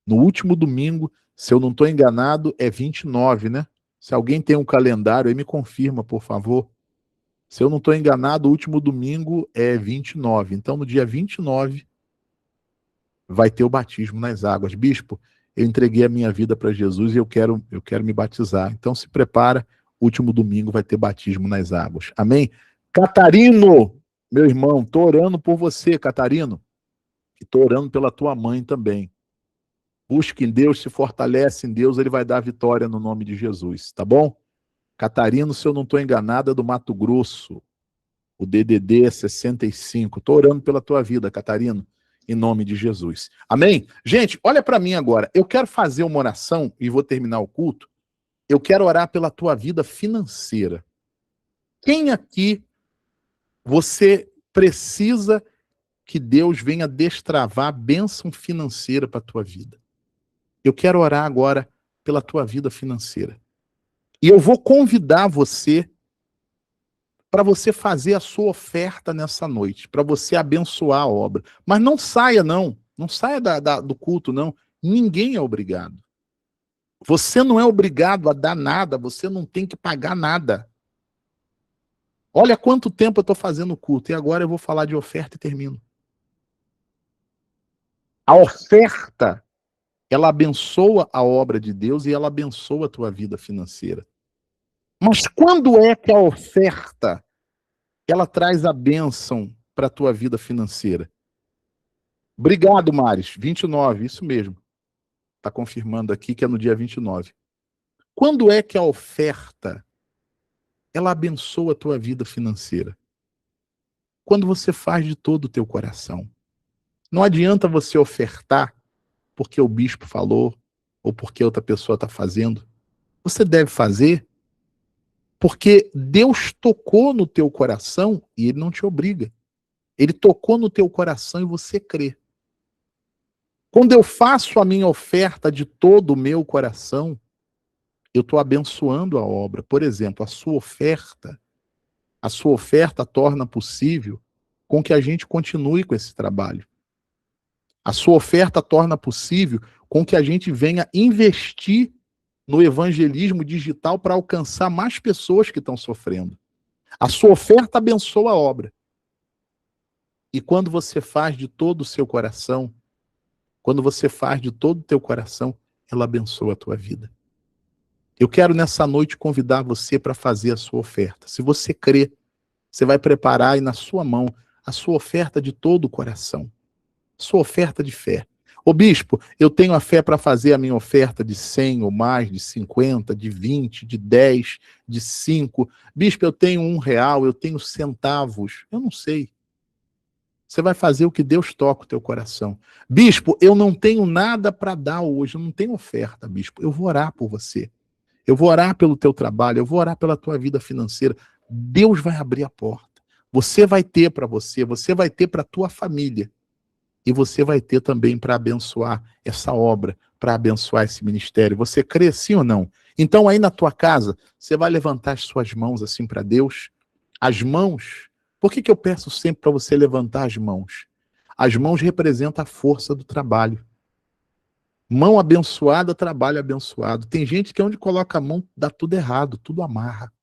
No último domingo, se eu não estou enganado, é 29, né? Se alguém tem um calendário aí, me confirma, por favor. Se eu não estou enganado, o último domingo é 29. Então, no dia 29, vai ter o batismo nas águas. Bispo, eu entreguei a minha vida para Jesus e eu quero me batizar. Então, se prepara, último domingo vai ter batismo nas águas. Amém? Catarino, meu irmão, estou orando por você, Catarino. E estou orando pela tua mãe também. Busque em Deus, se fortalece em Deus, ele vai dar vitória no nome de Jesus, tá bom? Catarino, se eu não estou enganado, é do Mato Grosso. O DDD é 65. Estou orando pela tua vida, Catarino, em nome de Jesus. Amém? Gente, olha para mim agora. Eu quero fazer uma oração e vou terminar o culto. Eu quero orar pela tua vida financeira. Quem aqui você precisa que Deus venha destravar a bênção financeira para a tua vida? Eu quero orar agora pela tua vida financeira. E eu vou convidar você para você fazer a sua oferta nessa noite, para você abençoar a obra. Mas não saia, não. Não saia do culto, não. Ninguém é obrigado. Você não é obrigado a dar nada, você não tem que pagar nada. Olha quanto tempo eu estou fazendo o culto, e agora eu vou falar de oferta e termino. A oferta, ela abençoa a obra de Deus e ela abençoa a tua vida financeira. Mas quando é que a oferta ela traz a bênção para a tua vida financeira? Obrigado, Maris. 29, isso mesmo. Está confirmando aqui que é no dia 29. Quando é que a oferta ela abençoa a tua vida financeira? Quando você faz de todo o teu coração. Não adianta você ofertar porque o bispo falou ou porque outra pessoa está fazendo. Você deve fazer porque Deus tocou no teu coração e Ele não te obriga. Ele tocou no teu coração e você crê. Quando eu faço a minha oferta de todo o meu coração, eu estou abençoando a obra. Por exemplo, a sua oferta torna possível com que a gente continue com esse trabalho. A sua oferta torna possível com que a gente venha investir no evangelismo digital para alcançar mais pessoas que estão sofrendo. A sua oferta abençoa a obra. E quando você faz de todo o seu coração, quando você faz de todo o teu coração, ela abençoa a tua vida. Eu quero nessa noite convidar você para fazer a sua oferta. Se você crê, você vai preparar aí na sua mão a sua oferta de todo o coração. Sua oferta de fé. Ô bispo, eu tenho a fé para fazer a minha oferta de 100 ou mais, de 50, de 20, de 10, de 5. Bispo, eu tenho R$1, eu tenho centavos. Eu não sei. Você vai fazer o que Deus toca o teu coração. Bispo, eu não tenho nada para dar hoje, eu não tenho oferta, bispo. Eu vou orar por você. Eu vou orar pelo teu trabalho, eu vou orar pela tua vida financeira. Deus vai abrir a porta. Você vai ter para você vai ter para a tua família. E você vai ter também para abençoar essa obra, para abençoar esse ministério. Você crê sim ou não? Então aí na tua casa, você vai levantar as suas mãos assim para Deus. As mãos, por que eu peço sempre para você levantar as mãos? As mãos representam a força do trabalho. Mão abençoada, trabalho abençoado. Tem gente que onde coloca a mão dá tudo errado, tudo amarra.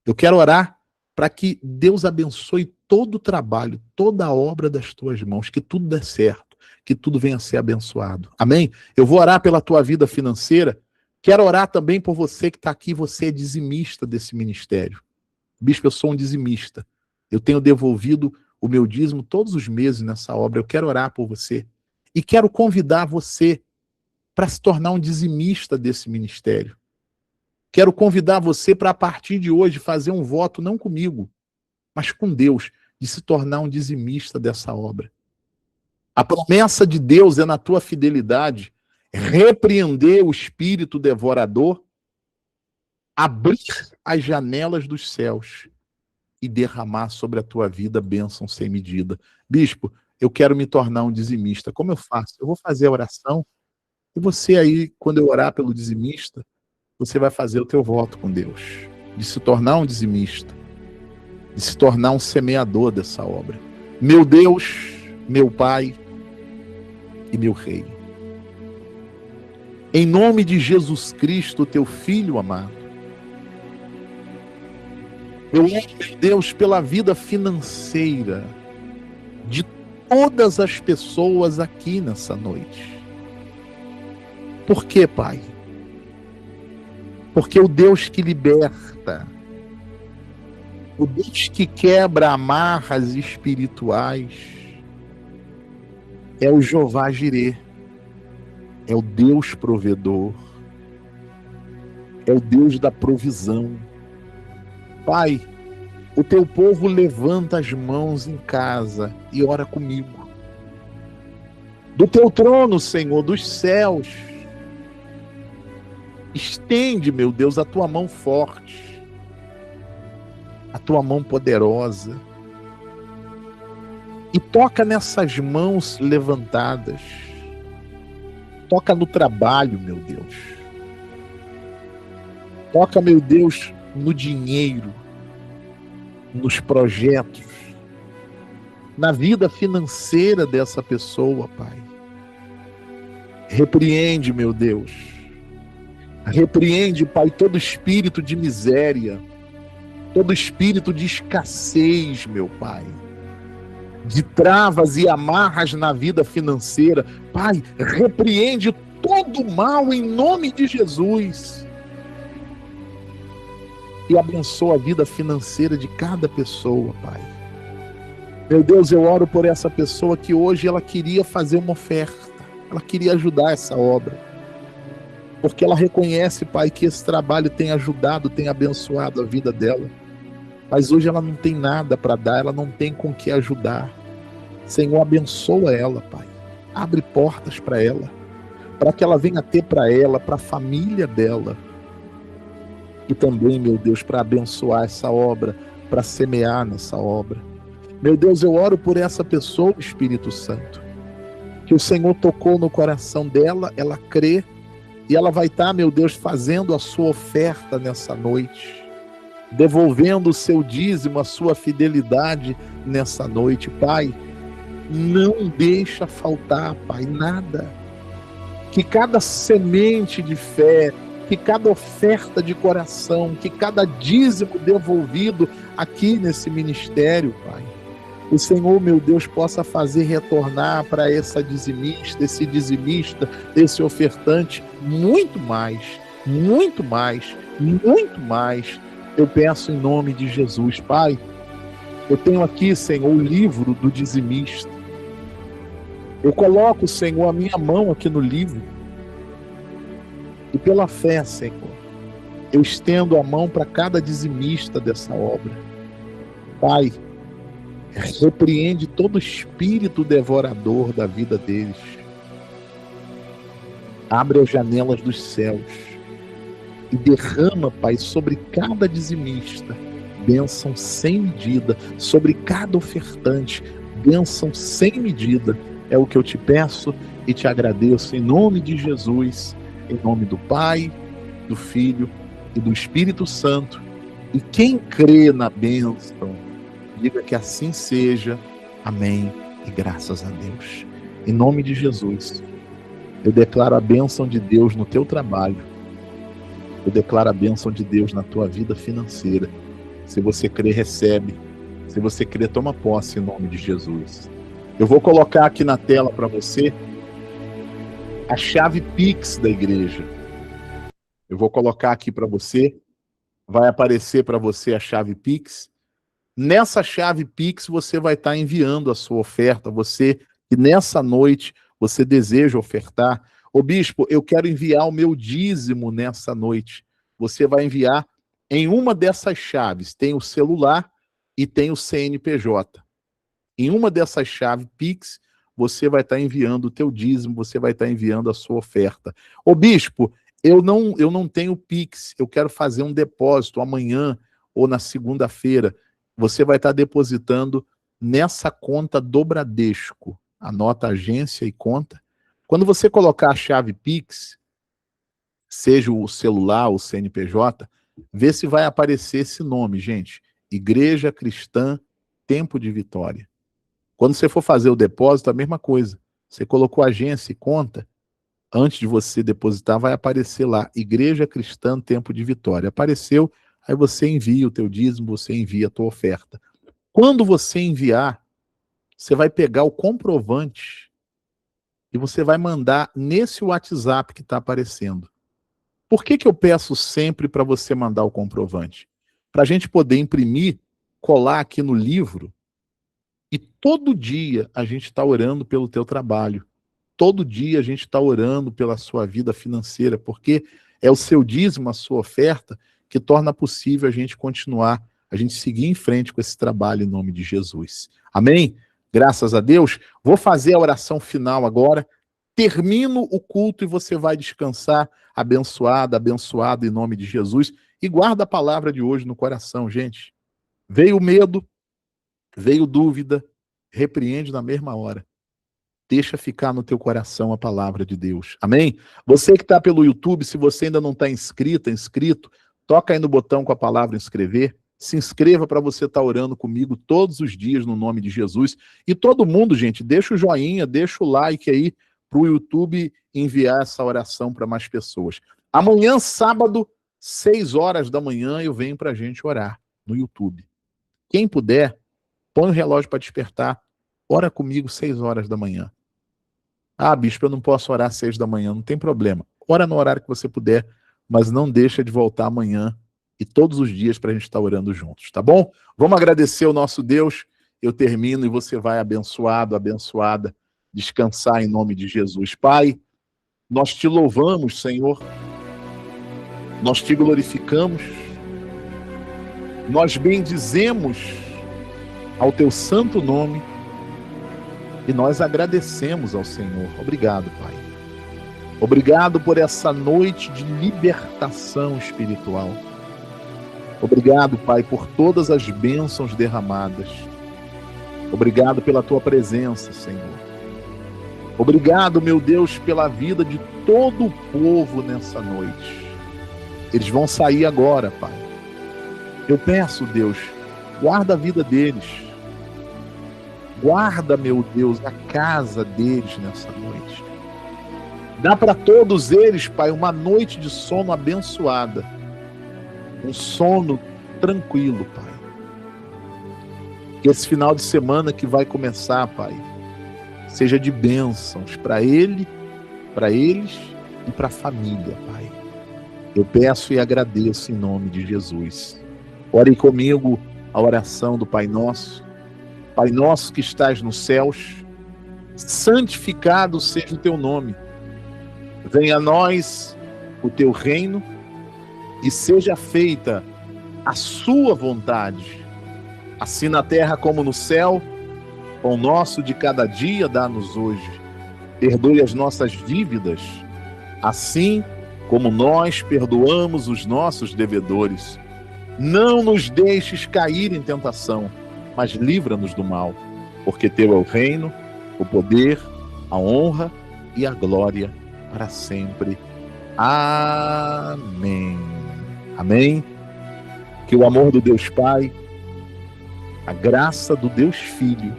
Eu quero orar para que Deus abençoe todo o trabalho, toda a obra das tuas mãos, que tudo dê certo, que tudo venha a ser abençoado. Amém? Eu vou orar pela tua vida financeira. Quero orar também por você que está aqui, você é dizimista desse ministério. Bispo, eu sou um dizimista. Eu tenho devolvido o meu dízimo todos os meses nessa obra. Eu quero orar por você. E quero convidar você para se tornar um dizimista desse ministério. Quero convidar você para, a partir de hoje, fazer um voto, não comigo, mas com Deus, de se tornar um dizimista dessa obra. A promessa de Deus é, na tua fidelidade, repreender o espírito devorador, abrir as janelas dos céus e derramar sobre a tua vida bênção sem medida. Bispo, eu quero me tornar um dizimista. Como eu faço? Eu vou fazer a oração e você aí, quando eu orar pelo dizimista, você vai fazer o teu voto com Deus, de se tornar um dizimista, de se tornar um semeador dessa obra. Meu Deus, meu Pai e meu Rei, em nome de Jesus Cristo, teu Filho amado, eu oro, meu Deus, pela vida financeira de todas as pessoas aqui nessa noite. Por quê, Pai? Porque o Deus que liberta, o Deus que quebra amarras espirituais, é o Jeová Jirê, é o Deus provedor, é o Deus da provisão. Pai, o teu povo levanta as mãos em casa e ora comigo. Do teu trono, Senhor, dos céus, estende, meu Deus, a tua mão forte, a tua mão poderosa, e toca nessas mãos levantadas. Toca no trabalho, meu Deus. Toca, meu Deus, no dinheiro, nos projetos, na vida financeira dessa pessoa, Pai. Repreende, meu Deus. Repreende, Pai, todo espírito de miséria, todo espírito de escassez, meu Pai, de travas e amarras na vida financeira. Pai, repreende todo o mal em nome de Jesus. E abençoa a vida financeira de cada pessoa, Pai. Meu Deus, eu oro por essa pessoa que hoje ela queria fazer uma oferta, ela queria ajudar essa obra, porque ela reconhece, Pai, que esse trabalho tem ajudado, tem abençoado a vida dela. Mas hoje ela não tem nada para dar, ela não tem com que ajudar. Senhor, abençoa ela, Pai. Abre portas para ela, para que ela venha ter para ela, para a família dela. E também, meu Deus, para abençoar essa obra, para semear nessa obra. Meu Deus, eu oro por essa pessoa, Espírito Santo, que o Senhor tocou no coração dela, ela crê, e ela vai estar, meu Deus, fazendo a sua oferta nessa noite, devolvendo o seu dízimo, a sua fidelidade nessa noite. Pai, não deixa faltar, Pai, nada. Que cada semente de fé, que cada oferta de coração, que cada dízimo devolvido aqui nesse ministério, Pai, o Senhor, meu Deus, possa fazer retornar para essa dizimista, esse dizimista, esse ofertante, muito mais, muito mais, muito mais. Eu peço em nome de Jesus, Pai. Eu tenho aqui, Senhor, o livro do dizimista. Eu coloco, Senhor, a minha mão aqui no livro. E pela fé, Senhor, eu estendo a mão para cada dizimista dessa obra. Pai, repreende todo espírito devorador da vida deles. Abre as janelas dos céus e derrama, Pai, sobre cada dizimista bênção sem medida, sobre cada ofertante bênção sem medida. É o que eu te peço e te agradeço em nome de Jesus, em nome do Pai, do Filho e do Espírito Santo. E quem crê na bênção, diga que assim seja. Amém e graças a Deus. Em nome de Jesus, eu declaro a bênção de Deus no teu trabalho. Eu declaro a bênção de Deus na tua vida financeira. Se você crê, recebe. Se você crê, toma posse em nome de Jesus. Eu vou colocar aqui na tela para você a chave Pix da igreja. Eu vou colocar aqui para você vai aparecer para você a chave Pix. Nessa chave Pix você vai estar enviando a sua oferta, você que nessa noite você deseja ofertar. Ô bispo, eu quero enviar o meu dízimo nessa noite. Você vai enviar em uma dessas chaves, tem o celular e tem o CNPJ. Em uma dessas chaves Pix, você vai estar enviando o teu dízimo, você vai estar enviando a sua oferta. Ô bispo, eu não tenho Pix, eu quero fazer um depósito amanhã ou na segunda-feira. Você vai estar depositando nessa conta do Bradesco. Anota agência e conta. Quando você colocar a chave Pix, seja o celular, o CNPJ, vê se vai aparecer esse nome, gente. Igreja Cristã Tempo de Vitória. Quando você for fazer o depósito, a mesma coisa. Você colocou agência e conta, antes de você depositar, vai aparecer lá, Igreja Cristã Tempo de Vitória. Apareceu, aí você envia o teu dízimo, você envia a tua oferta. Quando você enviar, você vai pegar o comprovante e você vai mandar nesse WhatsApp que está aparecendo. Por que eu peço sempre para você mandar o comprovante? Para a gente poder imprimir, colar aqui no livro, e todo dia a gente está orando pelo teu trabalho. Todo dia a gente está orando pela sua vida financeira, porque é o seu dízimo, a sua oferta, que torna possível a gente continuar, a gente seguir em frente com esse trabalho em nome de Jesus. Amém? Graças a Deus. Vou fazer a oração final agora. Termino o culto e você vai descansar, abençoado em nome de Jesus. E guarda a palavra de hoje no coração, gente. Veio medo, veio dúvida, repreende na mesma hora. Deixa ficar no teu coração a palavra de Deus. Amém? Você que está pelo YouTube, se você ainda não está inscrito, toca aí no botão com a palavra inscrever. Se inscreva para você estar orando comigo todos os dias no nome de Jesus. E todo mundo, gente, deixa o joinha, deixa o like aí para o YouTube enviar essa oração para mais pessoas. Amanhã, sábado, 6 horas da manhã, eu venho para a gente orar no YouTube. Quem puder, põe o relógio para despertar. Ora comigo 6 horas da manhã. Ah, bispo, eu não posso orar às 6 da manhã, não tem problema. Ora no horário que você puder, mas não deixa de voltar amanhã e todos os dias para a gente estar orando juntos, tá bom? Vamos agradecer ao nosso Deus. Eu termino e você vai abençoado, abençoada, descansar em nome de Jesus. Pai, nós te louvamos, Senhor. Nós te glorificamos. Nós bendizemos ao teu santo nome. E nós agradecemos ao Senhor. Obrigado, Pai. Obrigado por essa noite de libertação espiritual. Obrigado, Pai, por todas as bênçãos derramadas. Obrigado pela tua presença, Senhor. Obrigado, meu Deus, pela vida de todo o povo nessa noite. Eles vão sair agora, Pai. Eu peço, Deus, guarda a vida deles. Guarda, meu Deus, a casa deles nessa noite. Dá para todos eles, Pai, uma noite de sono abençoada. Um sono tranquilo, Pai. Que esse final de semana que vai começar, Pai, seja de bênçãos para ele, para eles e para a família, Pai. Eu peço e agradeço em nome de Jesus. Ore comigo a oração do Pai Nosso. Pai nosso que estás nos céus, santificado seja o teu nome. Venha a nós o teu reino e seja feita a sua vontade, assim na terra como no céu. Pão nosso de cada dia dá-nos hoje. Perdoe as nossas dívidas, assim como nós perdoamos os nossos devedores. Não nos deixes cair em tentação, mas livra-nos do mal, porque teu é o reino, o poder, a honra e a glória para sempre. Amém. Amém. Que o amor do Deus Pai, a graça do Deus Filho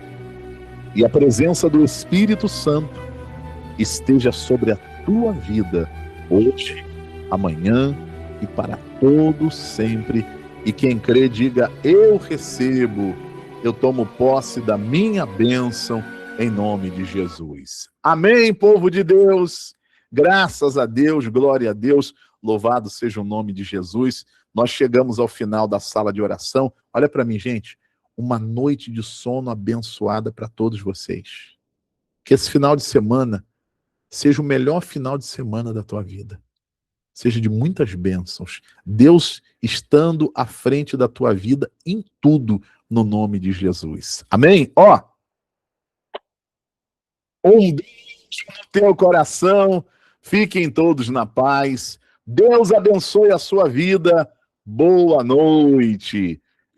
e a presença do Espírito Santo esteja sobre a tua vida, hoje, amanhã e para todo sempre. E quem crê, diga: eu recebo. Eu tomo posse da minha bênção em nome de Jesus. Amém, povo de Deus. Graças a Deus, glória a Deus. Louvado seja o nome de Jesus. nós chegamos ao final da sala de oração. Olha para mim, gente, uma noite de sono abençoada para todos vocês. Que esse final de semana seja o melhor final de semana da tua vida. Seja de muitas bênçãos. Deus estando à frente da tua vida em tudo, no nome de Jesus. Amém? Ó, um beijo no teu coração. Fiquem todos na paz. Deus abençoe a sua vida. Boa noite.